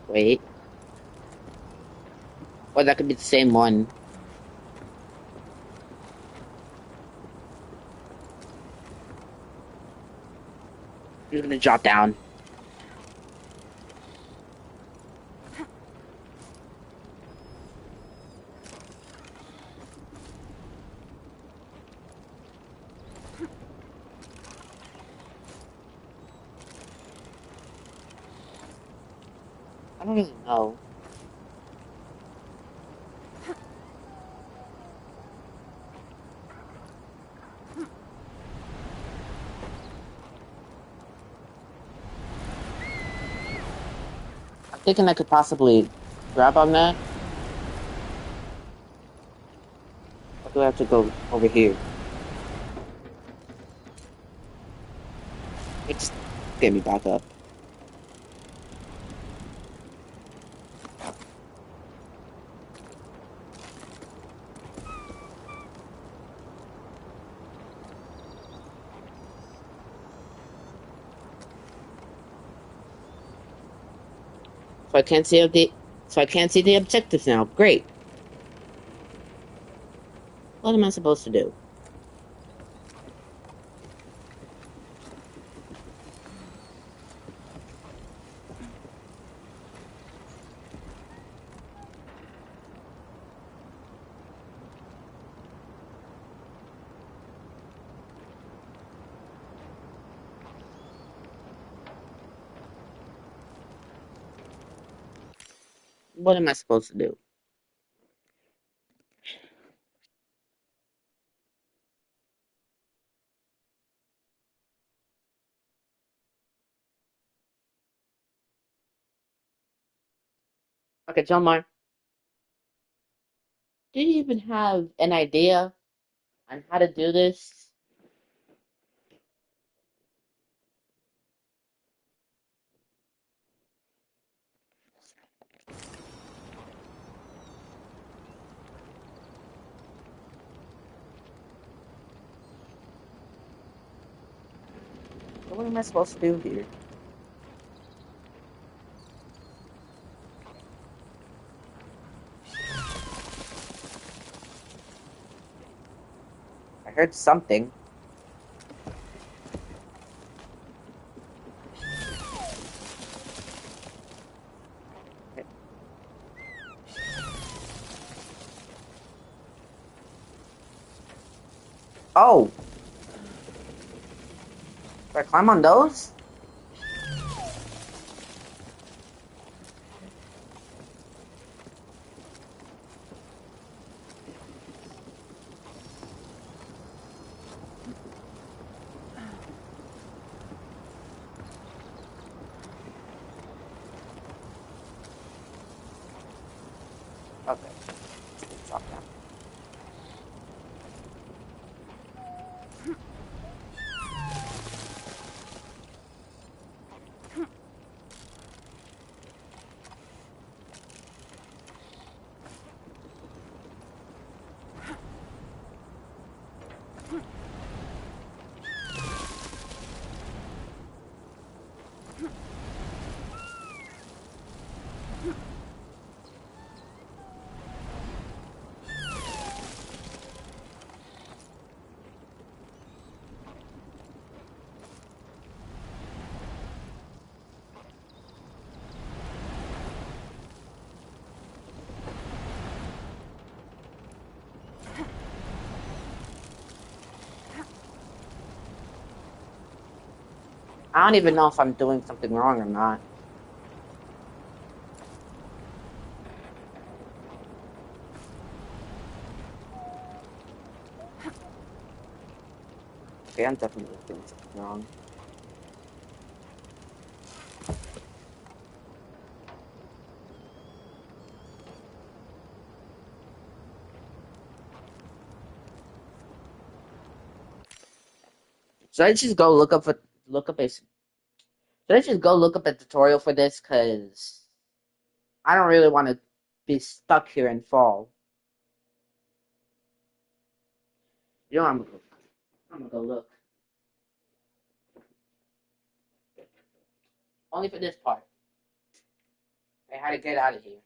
Wait. Or that could be the same one. I'm just gonna drop down. I don't really know. I'm thinking I could possibly grab on that. Or do I have to go over here? It just get me back up. So I can't see the objectives now. Great. What am I supposed to do? What am I supposed to do? Okay, John Mark, do you even have an idea on how to do this? What am I supposed to do here? I heard something. Oh, do I climb on those? Okay. Drop down. I don't even know if I'm doing something wrong or not. Okay, I'm definitely doing something wrong. Should I just go look up a should I just go look up a tutorial for this? Cause I don't really want to be stuck here and fall. You know, I'm gonna go look. Only for this part. I had to get out of here.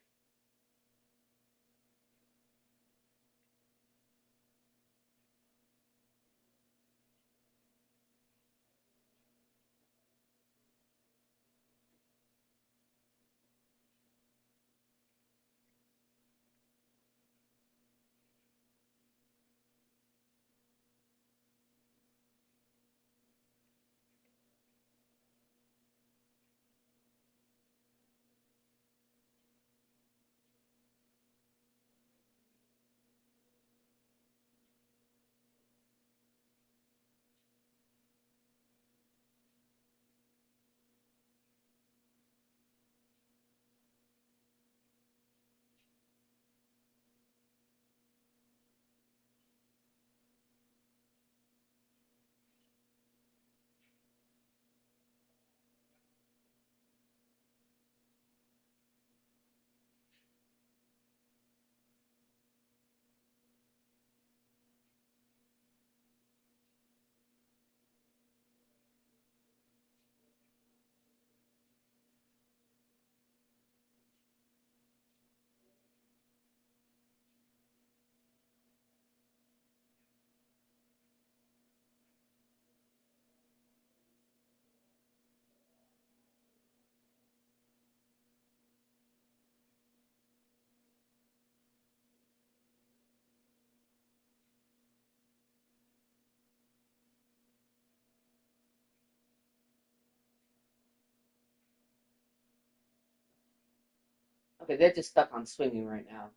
Okay, they're just stuck on swinging right now.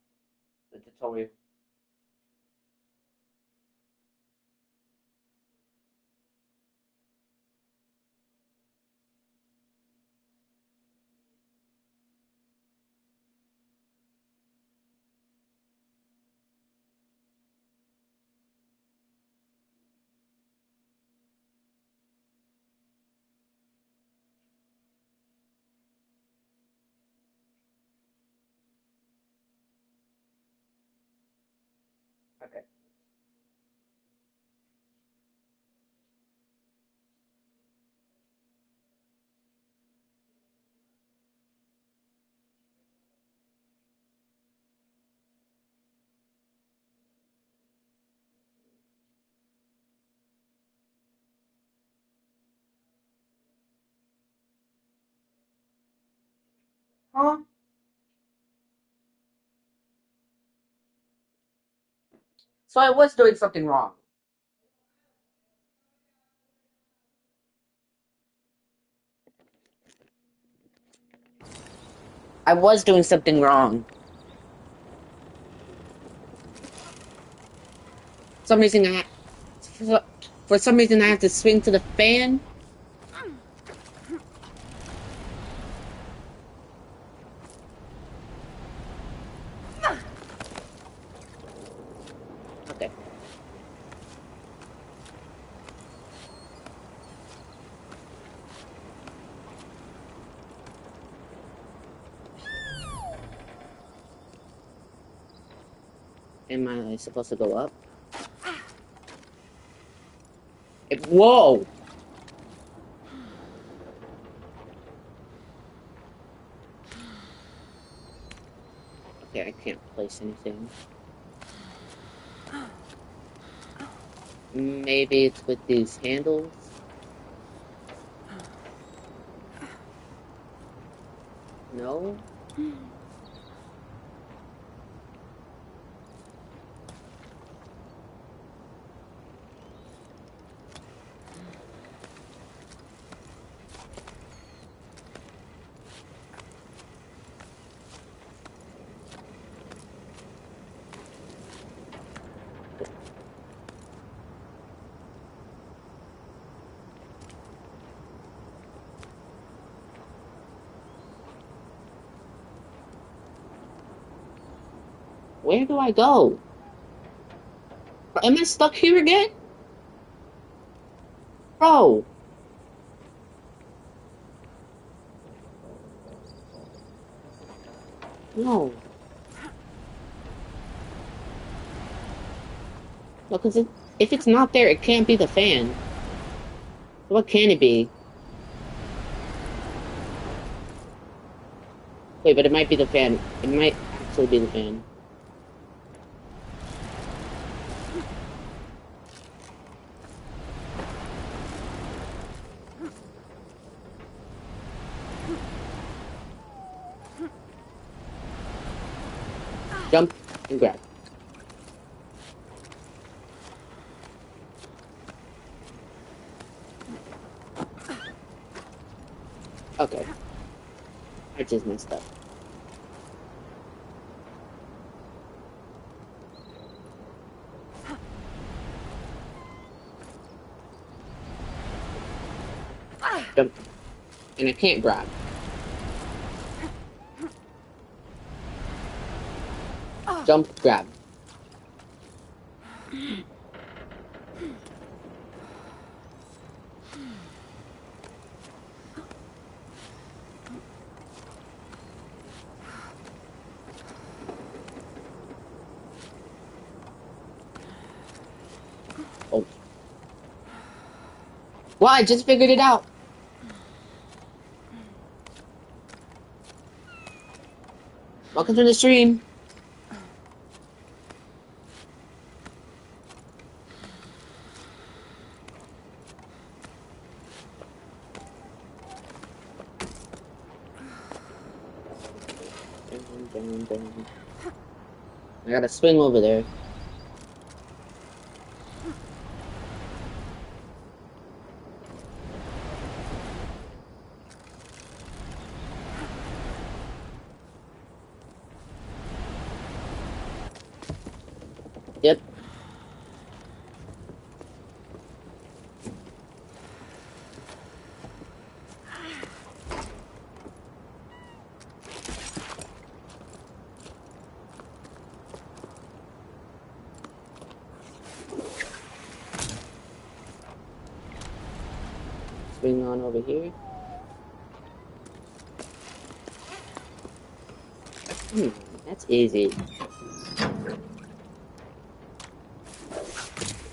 The tutorial. Okay. Huh? So I was doing something wrong. I was doing something wrong. For some reason for some reason I have to swing to the fan. Okay. Am I supposed to go up? Whoa! Okay, I can't place anything. Maybe it's with these handles? No? Where do I go? Am I stuck here again? Bro! No. No, because if it's not there, it can't be the fan. What can it be? Wait, but it might be the fan. It might actually be the fan. Jump and grab. Okay. I just messed up. Jump. And I can't grab. Jump, grab. Oh. Well, I just figured it out. Welcome to the stream. Down, down. I gotta swing over there. swing on over here. That's easy. I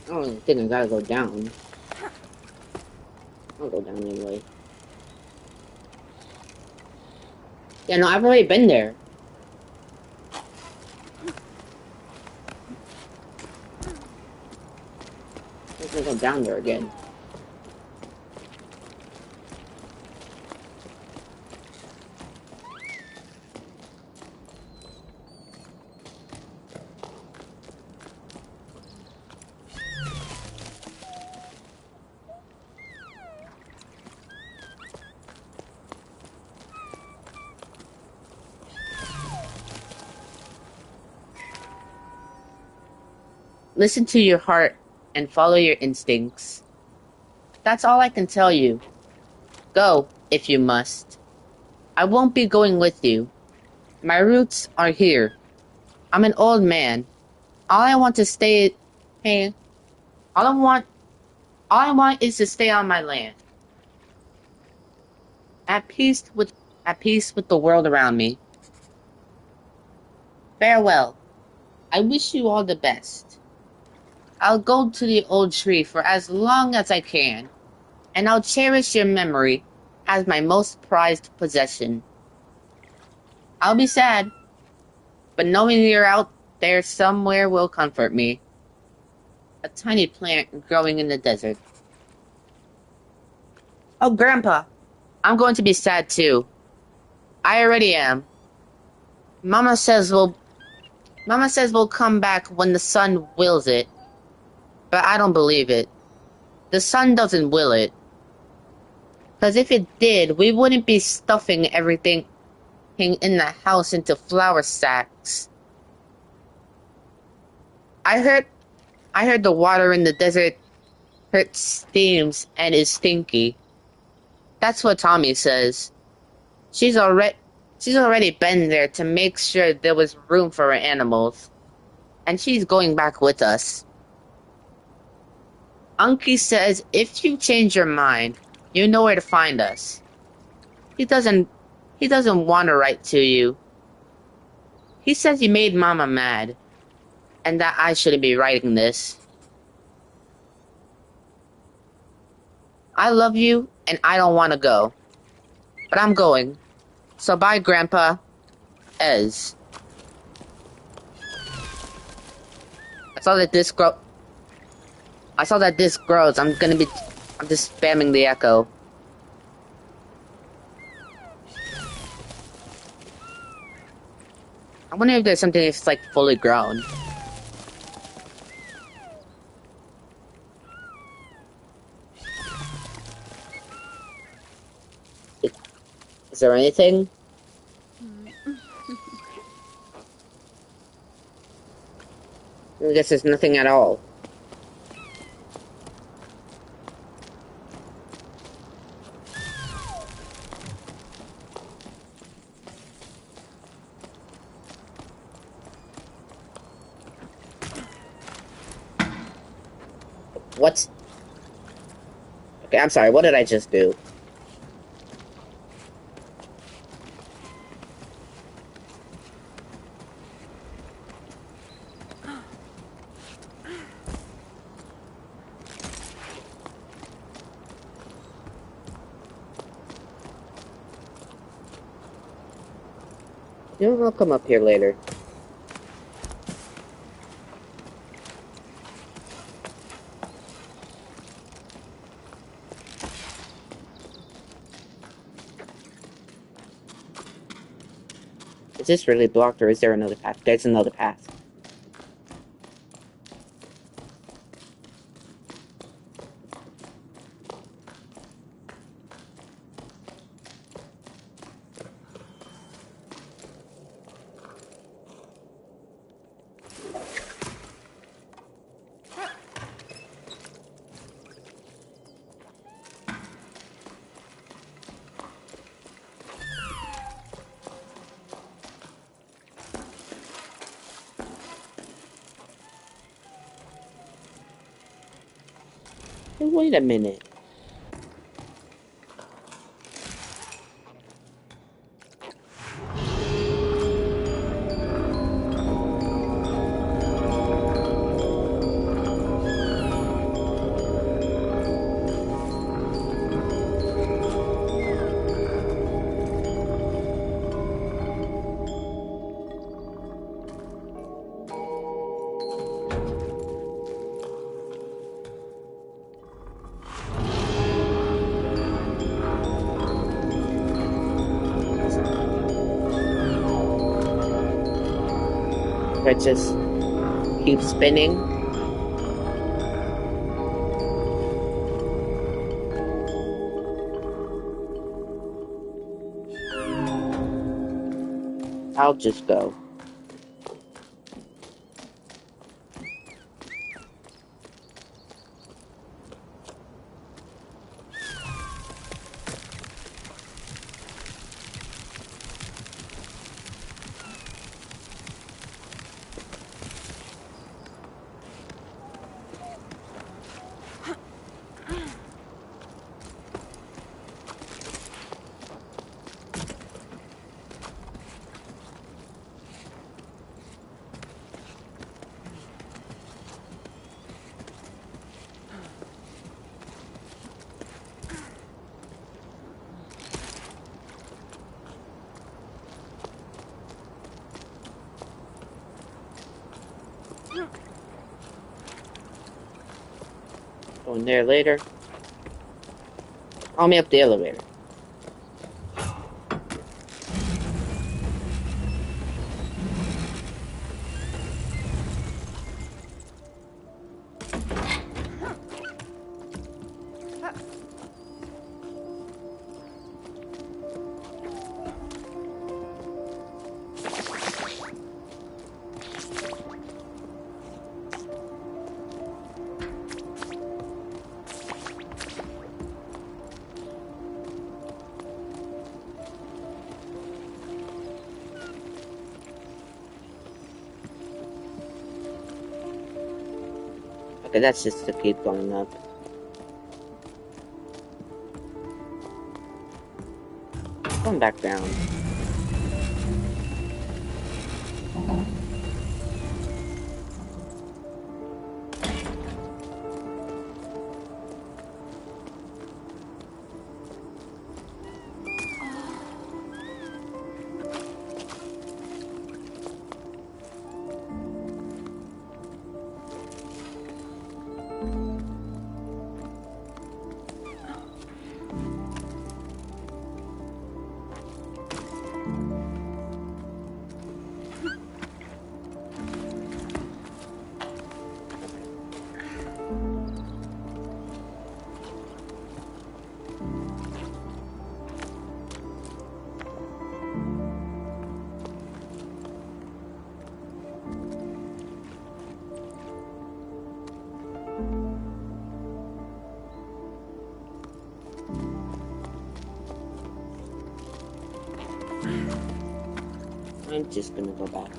don't think I gotta go down. I'll go down anyway. Yeah, no, I've already been there. I'm gonna go down there again. Listen to your heart and follow your instincts. That's all I can tell you. Go, if you must. I won't be going with you. My roots are here. I'm an old man. All I want to stay hey, all I want is to stay on my land. At peace with at peace with the world around me. Farewell. I wish you all the best. I'll go to the old tree for as long as I can, and I'll cherish your memory as my most prized possession. I'll be sad, but knowing you're out there somewhere will comfort me. A tiny plant growing in the desert. Oh, Grandpa, I'm going to be sad too. I already am. Mama says we'll Mama says we'll come back when the sun wills it, but I don't believe it. The sun doesn't will it. 'Cause if it did, we wouldn't be stuffing everything in the house into flour sacks. I heard I heard the water in the desert steams and is stinky. That's what Tommy says. She's already she's already been there to make sure there was room for her animals, and she's going back with us. Unky says if you change your mind, you know where to find us. He doesn't he doesn't want to write to you. He says you made Mama mad, and that I shouldn't be writing this. I love you, and I don't want to go. But I'm going. So bye, Grandpa. Ez. I saw that this grow. I saw that this grows. I'm just spamming the echo. I wonder if there's something that's like fully grown. Is there anything? I guess there's nothing at all. What's... Okay, I'm sorry, what did I just do? You know, I'll come up here later. Is this really blocked, or is there another path? There's another path. Hey, wait a minute. I just keep spinning. I'll just go. Go in there later. I'll meet up the elevator. Okay, that's just to keep going up. Going back down. I'm just gonna go back.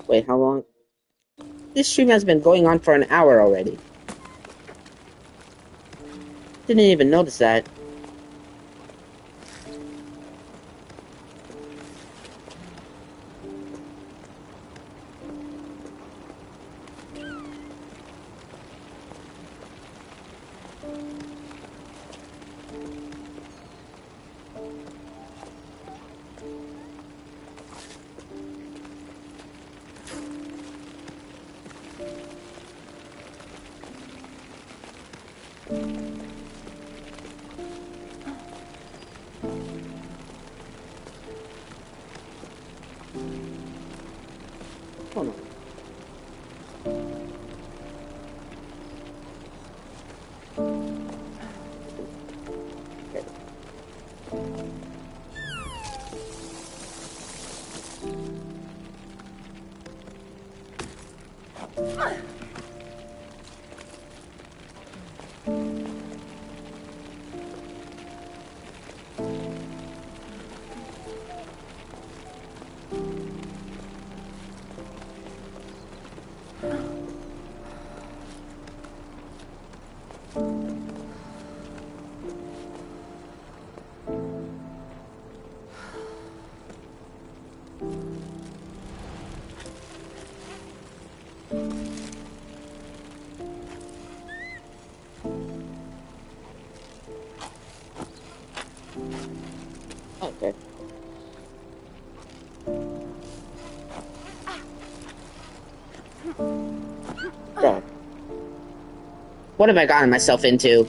Wait, how long? This stream has been going on for an hour already. Didn't even notice that. Hold on. Bro. What have I gotten myself into?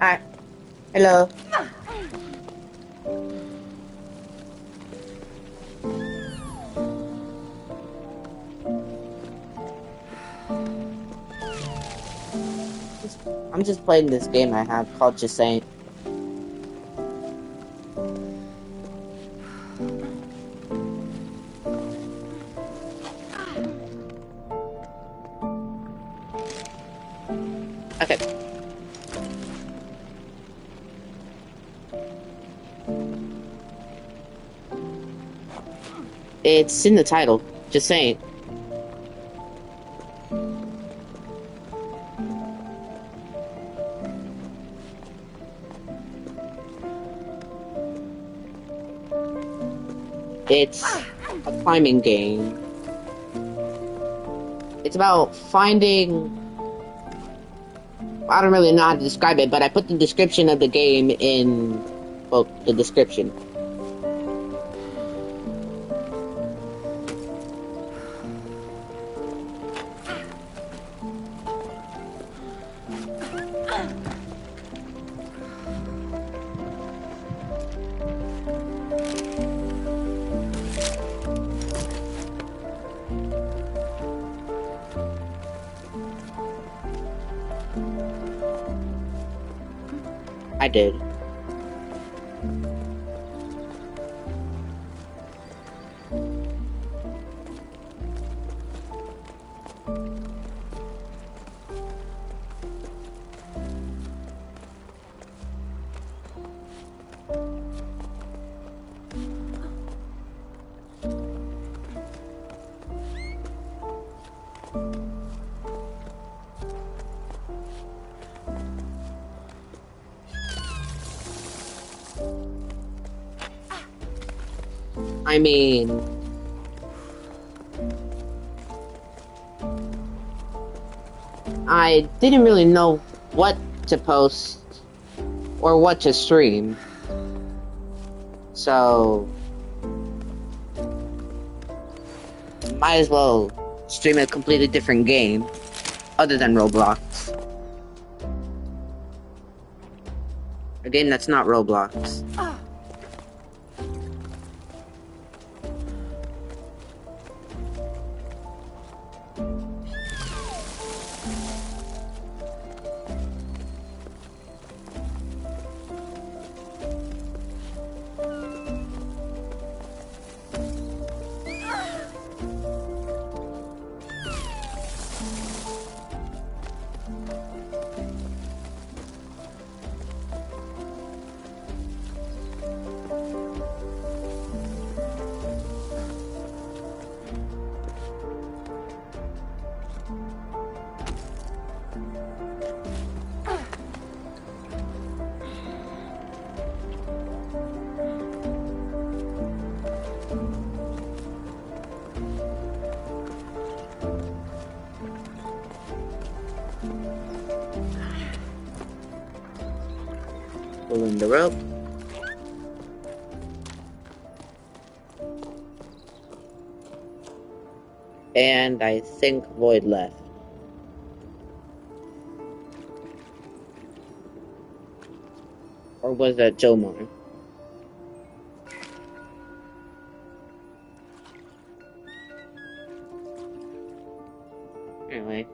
Hi. Hello. I'm just playing this game I have called Jusant. Okay. It's in the title. Just saying. It's a climbing game. It's about finding... I don't really know how to describe it, but I put the description of the game in, well, the description. I did. I mean, I didn't really know what to post or what to stream. So, might as well stream a completely different game other than Roblox. A game that's not Roblox. Pulling the rope. And I think Void left. Or was that Jomar? Anyway.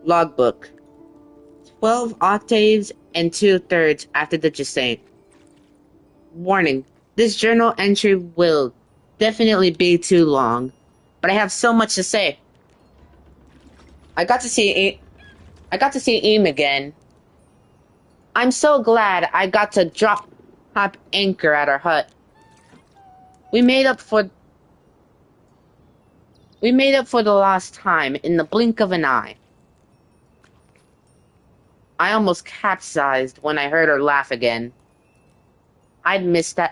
Logbook. 12 octaves and 2/3 after the Jusant. Warning. This journal entry will definitely be too long, but I have so much to say. I got to see Eam again. I'm so glad I got to drop anchor at our hut. We made up for the lost time in the blink of an eye. I almost capsized when I heard her laugh again. I missed it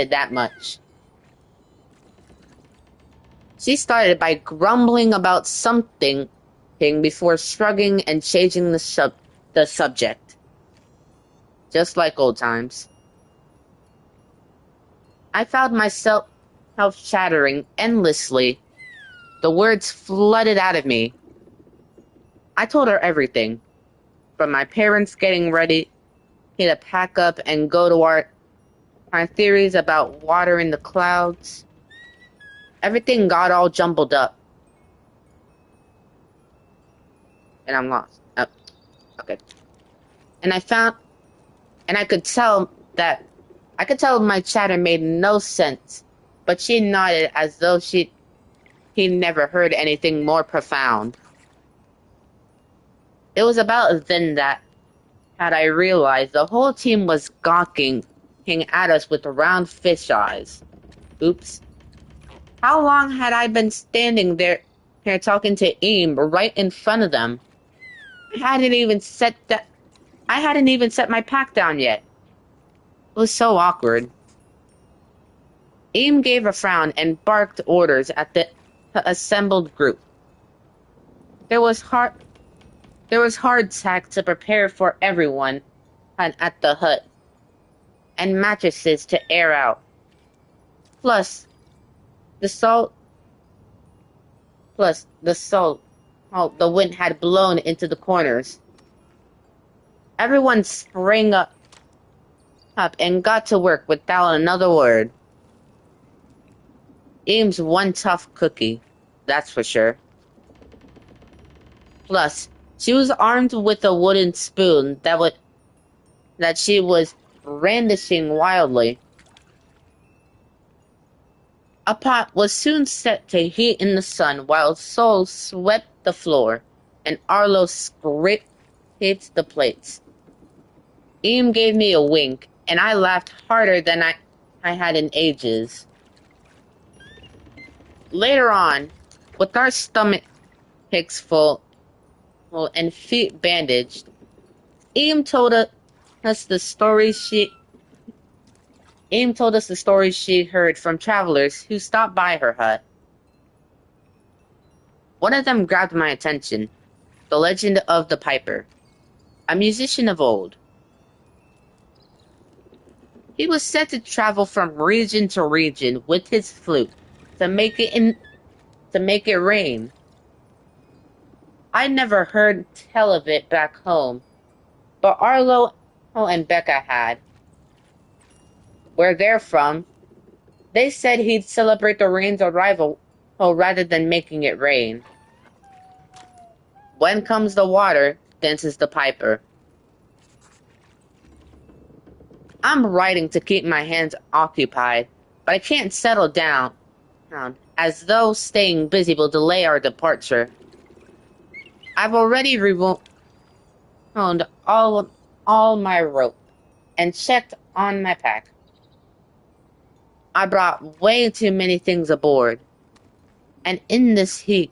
that much. She started by grumbling about something before shrugging and changing the subject. Just like old times. I found myself chattering endlessly. The words flooded out of me. I told her everything. From my parents getting ready to pack up and go to my theories about water in the clouds. Everything got all jumbled up. And I'm lost. Oh, okay. And I could tell my chatter made no sense, but she nodded as though he never heard anything more profound. It was about then that had I realized the whole team was gawking at us with round fish eyes. Oops. How long had I been standing there talking to Eam right in front of them? I hadn't even set my pack down yet. It was so awkward. Eam gave a frown and barked orders at the assembled group. There was hardtack to prepare for everyone at the hut, and mattresses to air out. Plus, the wind had blown into the corners. Everyone sprang up and got to work without another word. Eam's one tough cookie, that's for sure. Plus, She was armed with a wooden spoon that she was brandishing wildly. A pot was soon set to heat in the sun while Sol swept the floor and Arlo scraped the plates. Eam gave me a wink, and I laughed harder than I had in ages. Later on, with our stomachs full and feet bandaged, Eam told us the stories she heard from travelers who stopped by her hut. One of them grabbed my attention, the legend of the Piper, a musician of old. He was said to travel from region to region with his flute to make it rain. I never heard tell of it back home, but Arlo and Becca had. Where they're from, they said he'd celebrate the rain's arrival rather than making it rain. When comes the water, dances the Piper. I'm writing to keep my hands occupied, but I can't settle down, as though staying busy will delay our departure. I've already rewound all my rope and checked on my pack. I brought way too many things aboard, and in this heat.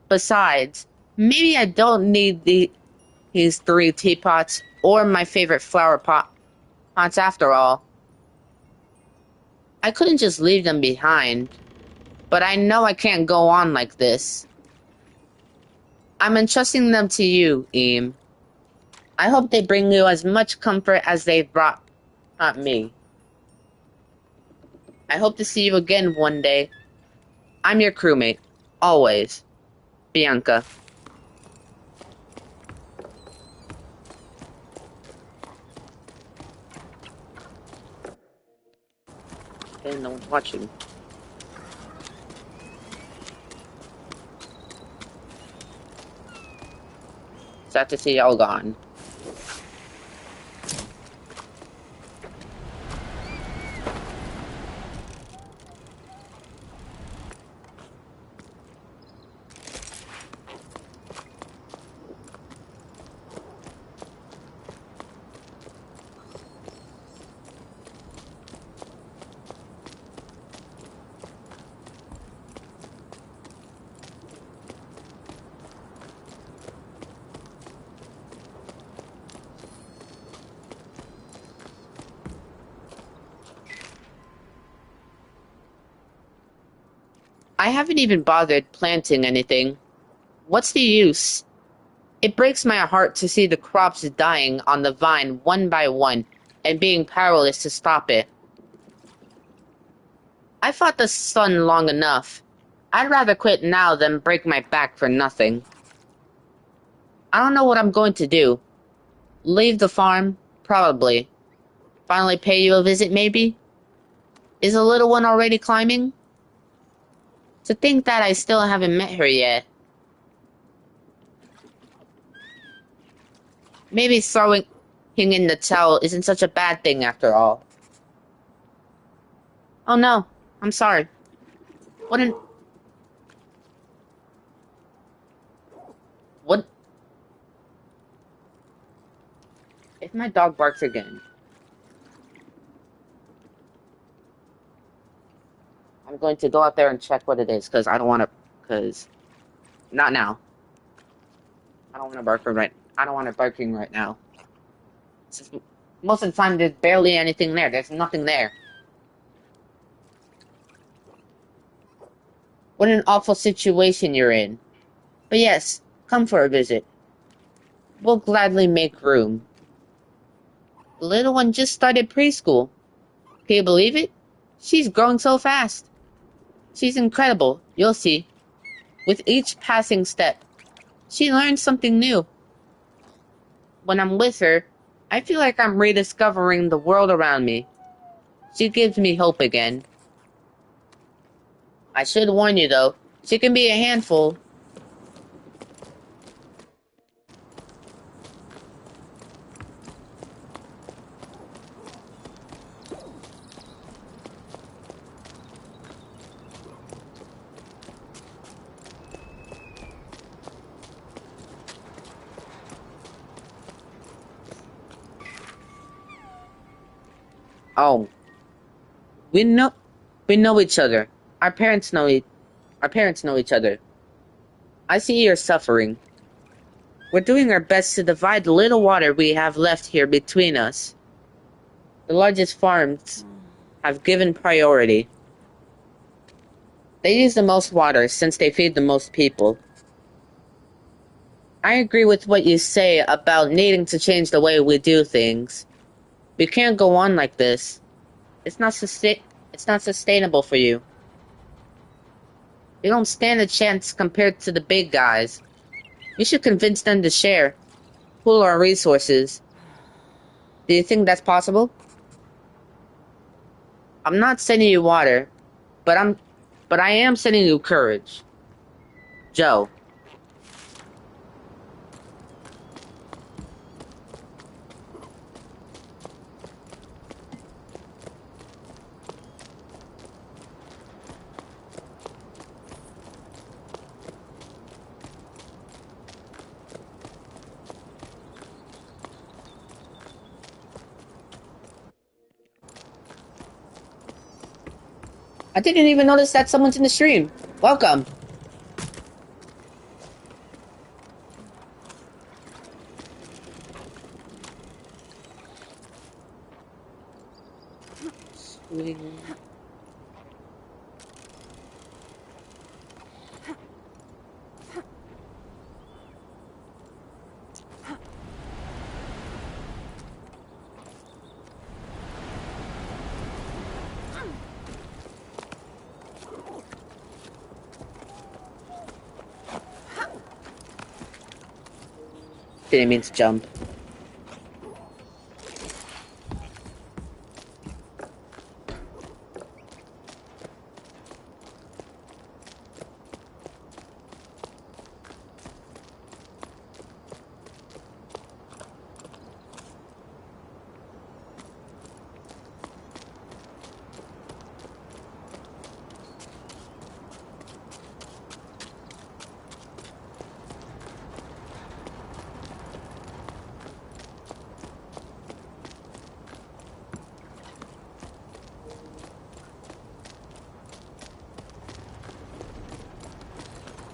Besides, maybe I don't need these 3 teapots or my favorite pots after all. I couldn't just leave them behind, but I know I can't go on like this. I'm entrusting them to you, Eam. I hope they bring you as much comfort as they've brought me. I hope to see you again one day. I'm your crewmate, always. Bianca. Okay, no one's watching. Sad to see y'all gone. I haven't even bothered planting anything. What's the use? It breaks my heart to see the crops dying on the vine one by one and being powerless to stop it. I fought the sun long enough. I'd rather quit now than break my back for nothing. I don't know what I'm going to do. Leave the farm? Probably. Finally pay you a visit, maybe? Is the little one already climbing? To think that I still haven't met her yet. Maybe throwing in the towel isn't such a bad thing after all. Oh no, I'm sorry. What an... What... If my dog barks again, I'm going to go out there and check what it is, because I don't want to... Because... Not now. I don't want to barking right now. Just, most of the time, there's barely anything there. There's nothing there. What an awful situation you're in. But yes, come for a visit. We'll gladly make room. The little one just started preschool. Can you believe it? She's growing so fast. She's incredible, you'll see. With each passing step, she learns something new. When I'm with her, I feel like I'm rediscovering the world around me. She gives me hope again. I should warn you, though, she can be a handful. Oh, we know we know each other. Our parents know our parents know each other. I see you're suffering. We're doing our best to divide the little water we have left here between us. The largest farms have given priority. They use the most water since they feed the most people. I agree with what you say about needing to change the way we do things. We can't go on like this. It's not sustainable for you. You don't stand a chance compared to the big guys. You should convince them to share, pool our resources. Do you think that's possible? I'm not sending you water, but I am sending you courage. Joe. I didn't even notice that someone's in the stream. Welcome. Swing. Didn't mean to jump.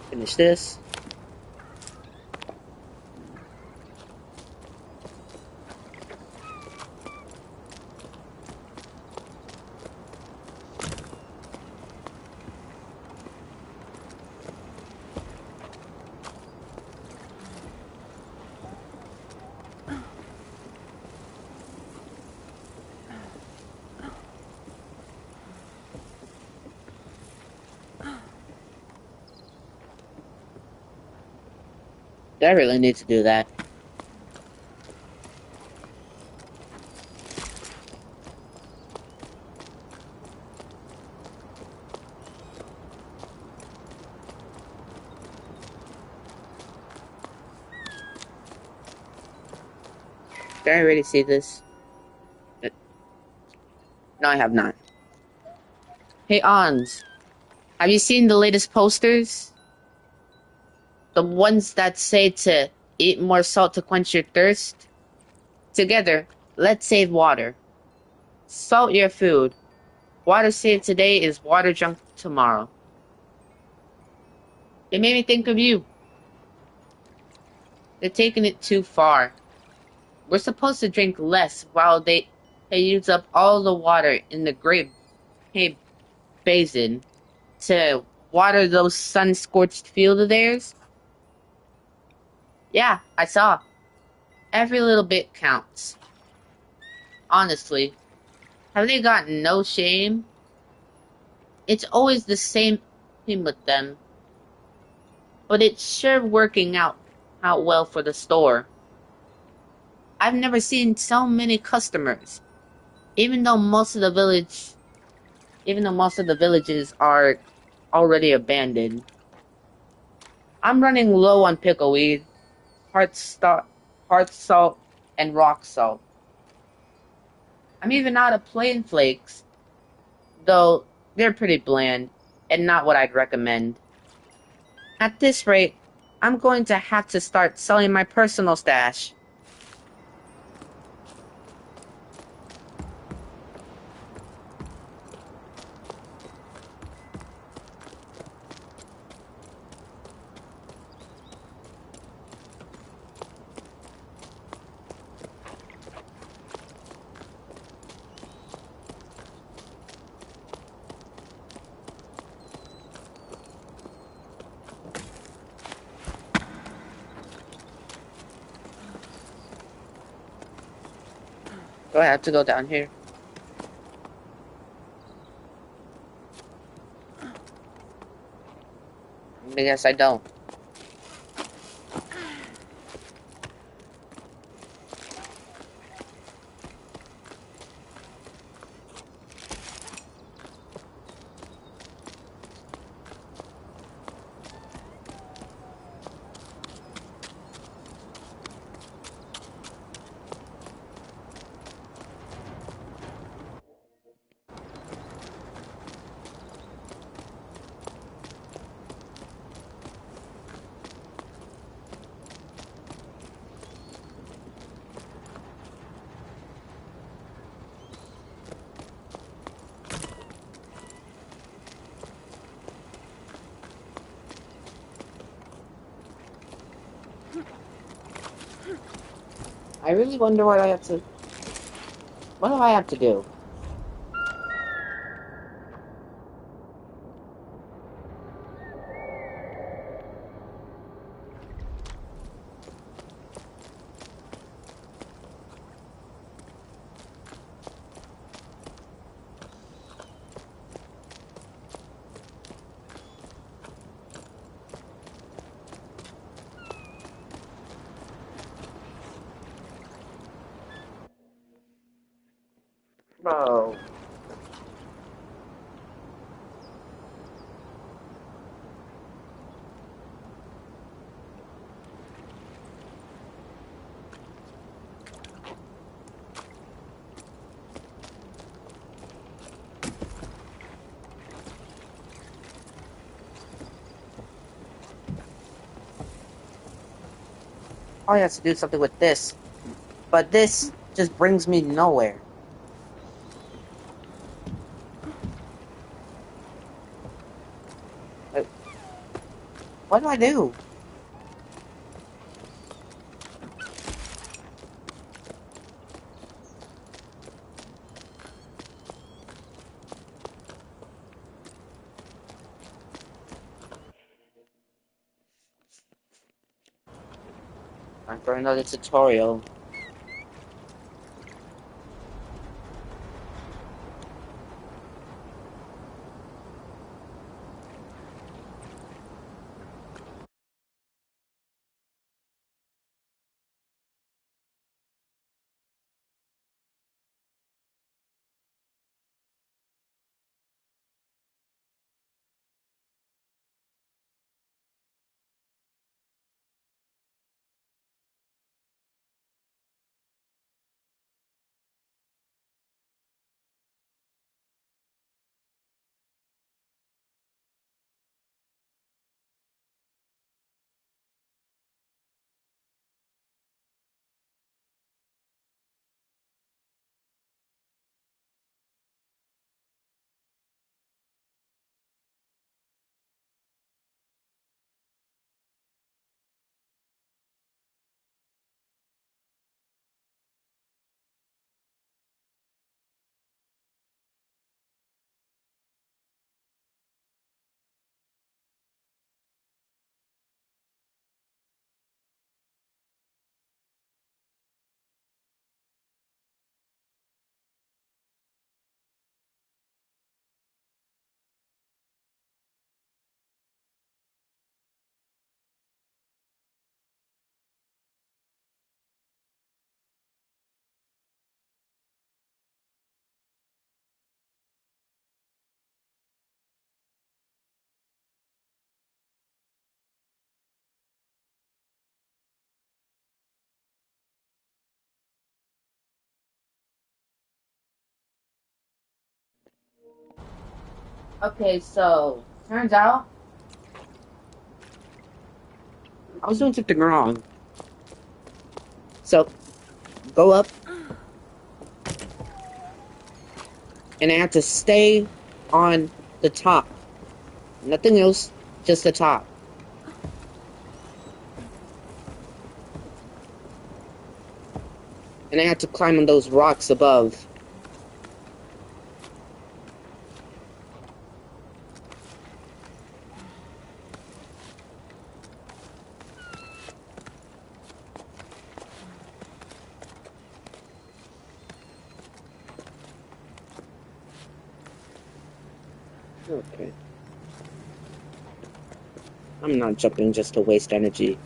Finish this. I really need to do that. Did I already see this? No, I have not. Hey, Ons. Have you seen the latest posters? The ones that say to eat more salt to quench your thirst? Together, let's save water. Salt your food. Water saved today is water drunk tomorrow. It made me think of you. They're taking it too far. We're supposed to drink less while they use up all the water in the Great Hay Basin to water those sun-scorched fields of theirs. Yeah, I saw. Every little bit counts. Honestly, have they got no shame? It's always the same thing with them. But it's sure working out well for the store. I've never seen so many customers, even though most of the village, even though most of the villages are already abandoned. I'm running low on pickleweed, heart, sta- heart salt, and rock salt. I'm even out of plain flakes, though they're pretty bland and not what I'd recommend. At this rate, I'm going to have to start selling my personal stash. Do I have to go down here? I guess I don't. I really wonder what I have to... What do I have to do? Bro. I have to do something with this. But this just brings me nowhere. Like, what do I do? Time for another tutorial. Okay, so turns out I was doing something wrong. So go up, and I have to stay on the top. Nothing else, just the top. And I have to climb on those rocks above. Okay. I'm not jumping just to waste energy.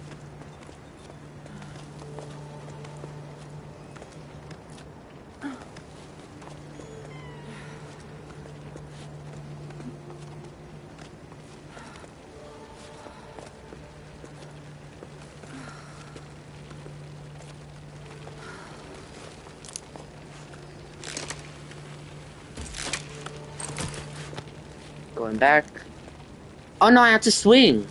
Going back. Oh no, I have to swing.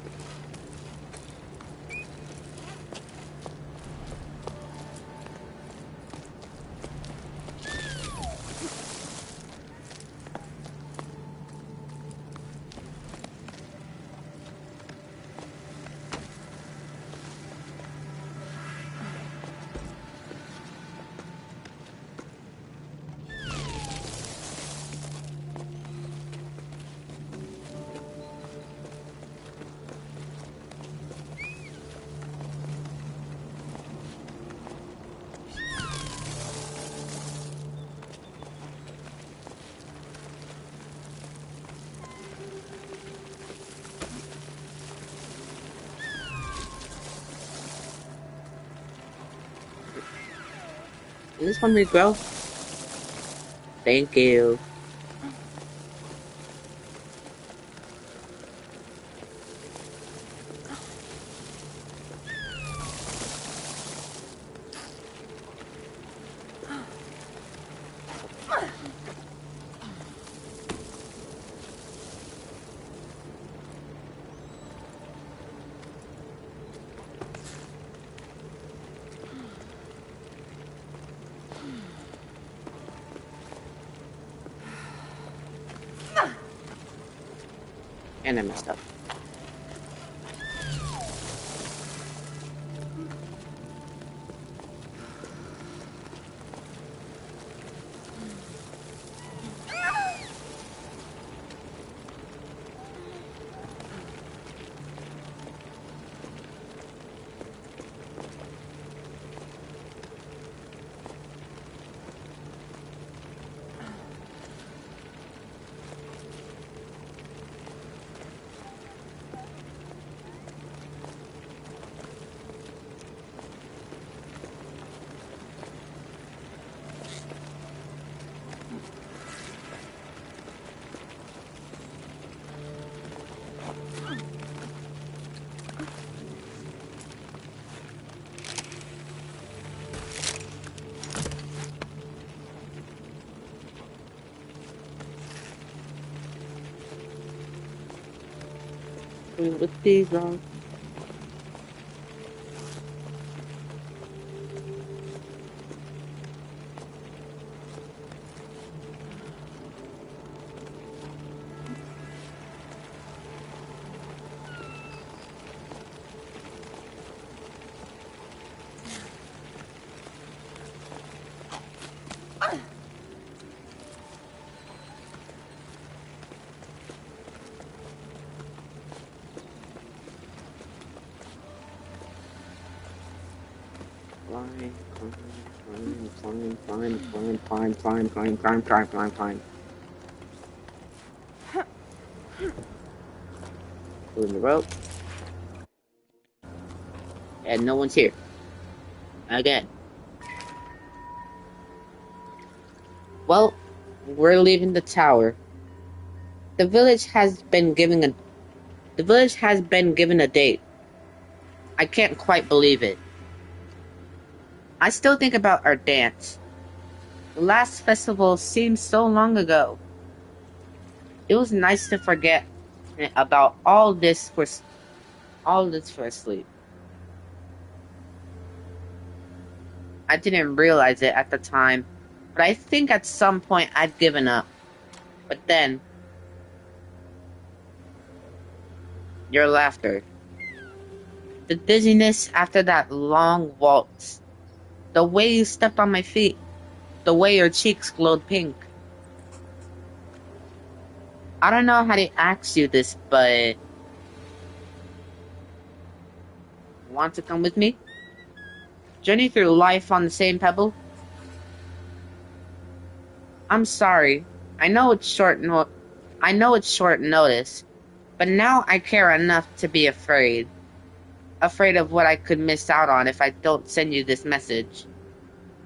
Is this one regrow? Thank you. And I messed up. With these on. Climb. Pulling the rope. And no one's here. Again. Well, we're leaving the tower. The village has been given a date. I can't quite believe it. I still think about our dance. The last festival seems so long ago. It was nice to forget about all this for sleep. I didn't realize it at the time, but I think at some point I'd given up. But then, your laughter. The dizziness after that long waltz. The way you stepped on my feet. The way your cheeks glowed pink. I don't know how to ask you this, but want to come with me? Journey through life on the same pebble? I'm sorry. I know it's short I know it's short notice, but now I care enough to be afraid. Afraid of what I could miss out on if I don't send you this message.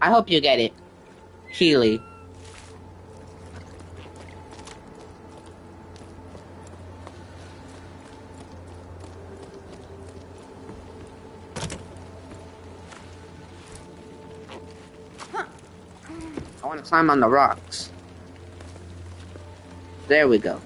I hope you get it. Keely. I want to climb on the rocks. There we go.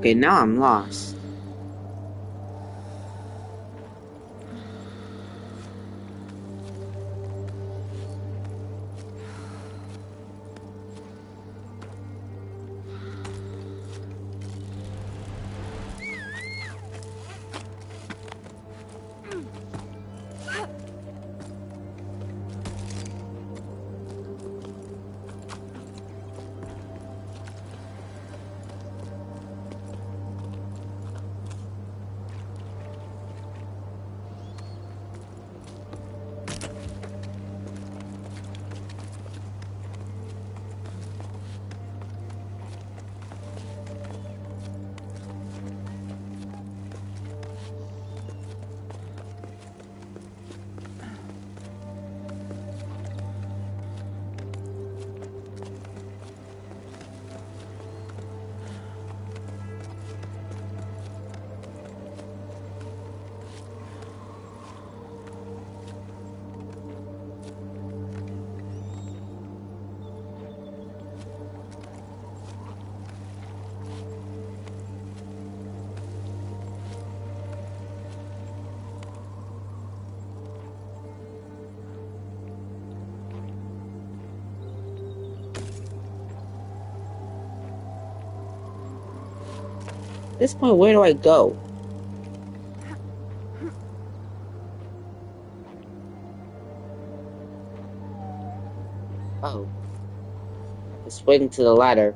Okay, now I'm lost. At this point, where do I go? Oh. Just waiting to the ladder.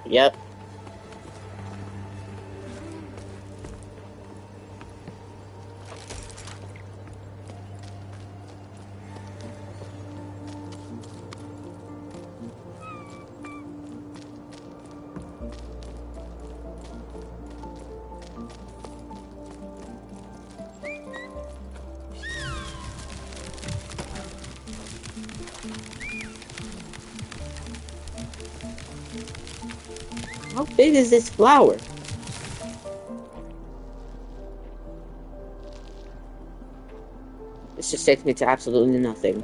Yep. How big is this flower? This just takes me to absolutely nothing.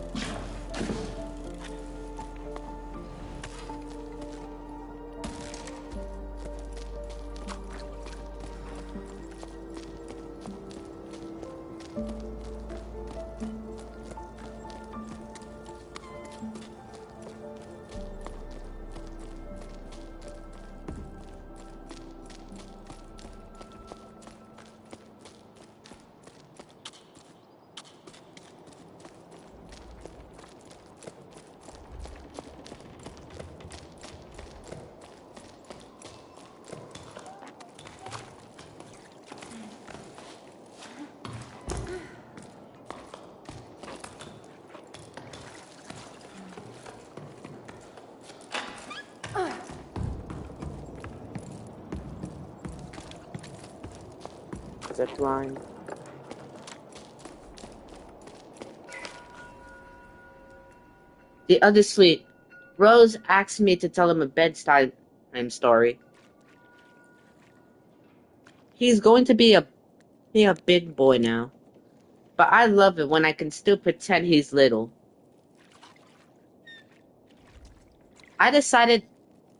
zip line. The other suite. Rose asked me to tell him a bedtime story. He's going to be a big boy now. But I love it when I can still pretend he's little. I decided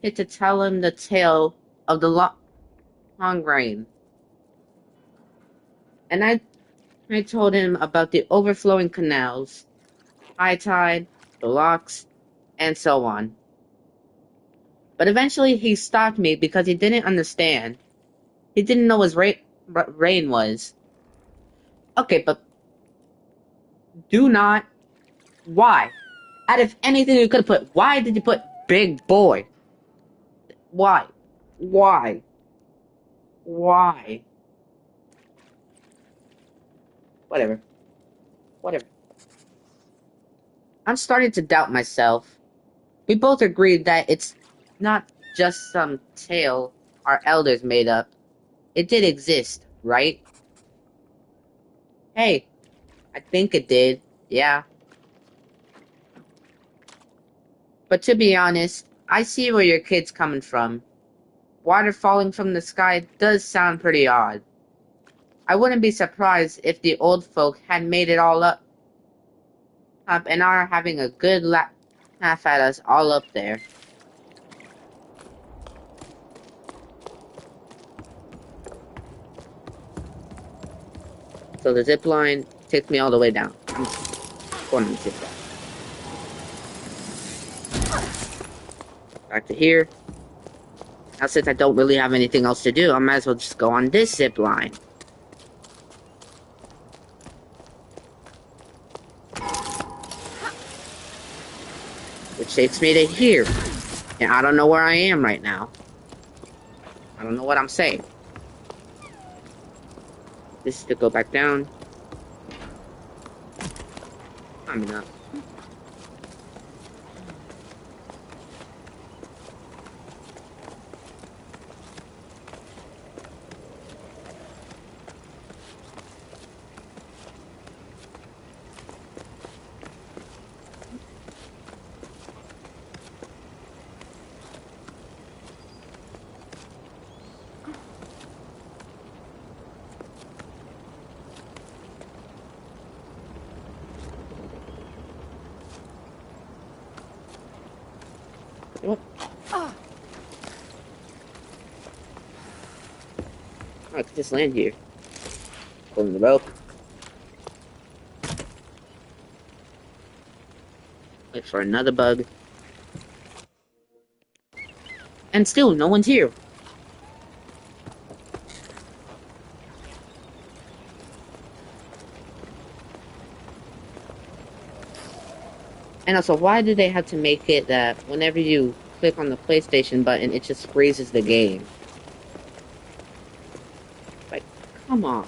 to tell him the tale of the long rain. And I told him about the overflowing canals, high tide, the locks, and so on. But eventually he stopped me because he didn't understand. He didn't know what rain was. Okay, but do not. Why? Out of anything you could have put, why did you put big boy? Why? Why? Why? Whatever. Whatever. I'm starting to doubt myself. We both agreed that it's not just some tale our elders made up. It did exist, right? Hey, I think it did. Yeah. But to be honest, I see where your kid's coming from. Water falling from the sky does sound pretty odd. I wouldn't be surprised if the old folk had made it all up and are having a good laugh at us all up there. So the zip line takes me all the way down. I'm going on the zip line. Back to here. Now since I don't really have anything else to do, I might as well just go on this zip line. Which takes me to here. And I don't know where I am right now. I don't know what I'm saying. This is to go back down. I'm enough. What? Oh, I could just land here. Pulling the rope. Wait for another bug. And still, no one's here. And also, why do they have to make it that whenever you click on the PlayStation button, it just freezes the game? Like, come on.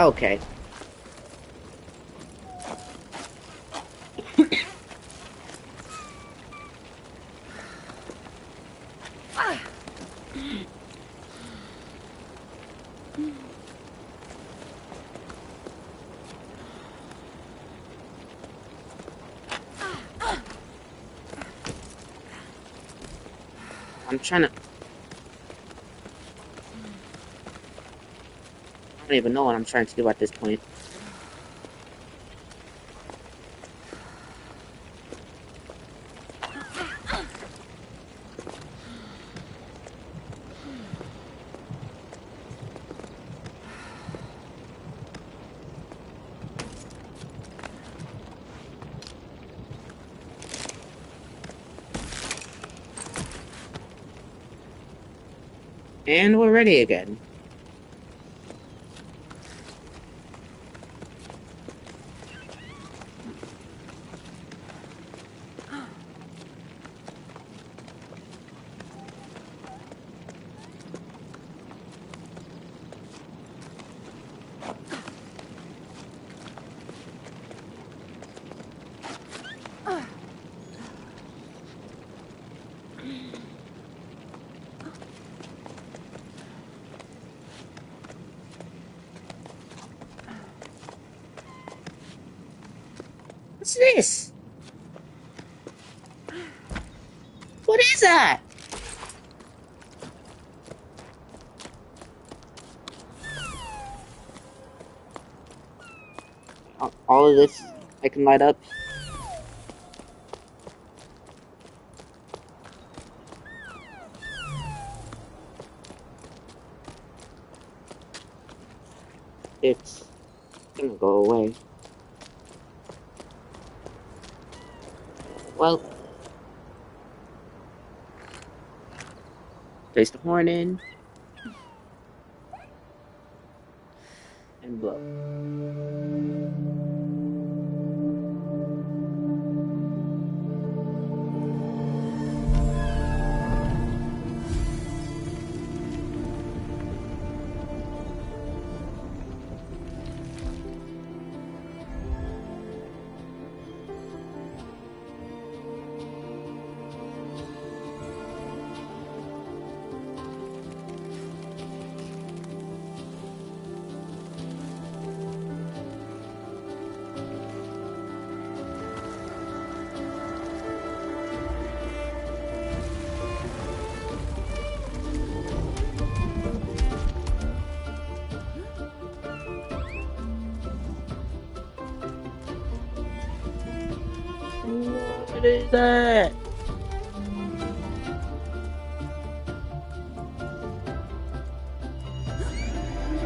Okay. I'm trying to... I don't even know what I'm trying to do at this point. And we're ready again. What's this? What is that? All of this I can light up. It's gonna go away. Well, place the horn in and blow. What is that?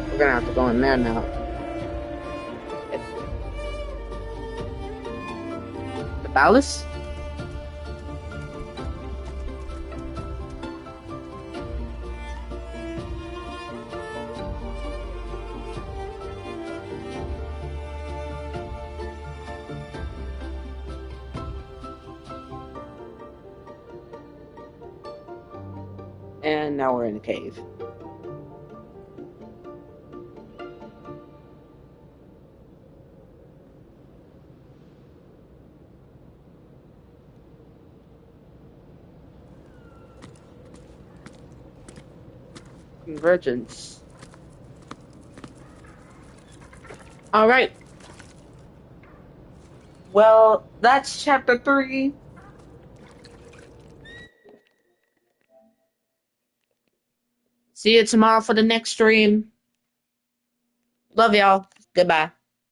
We're gonna have to go in there now. The palace? And now we're in a cave. Convergence. Alright. Well, that's chapter 3. See you tomorrow for the next stream. Love y'all. Goodbye.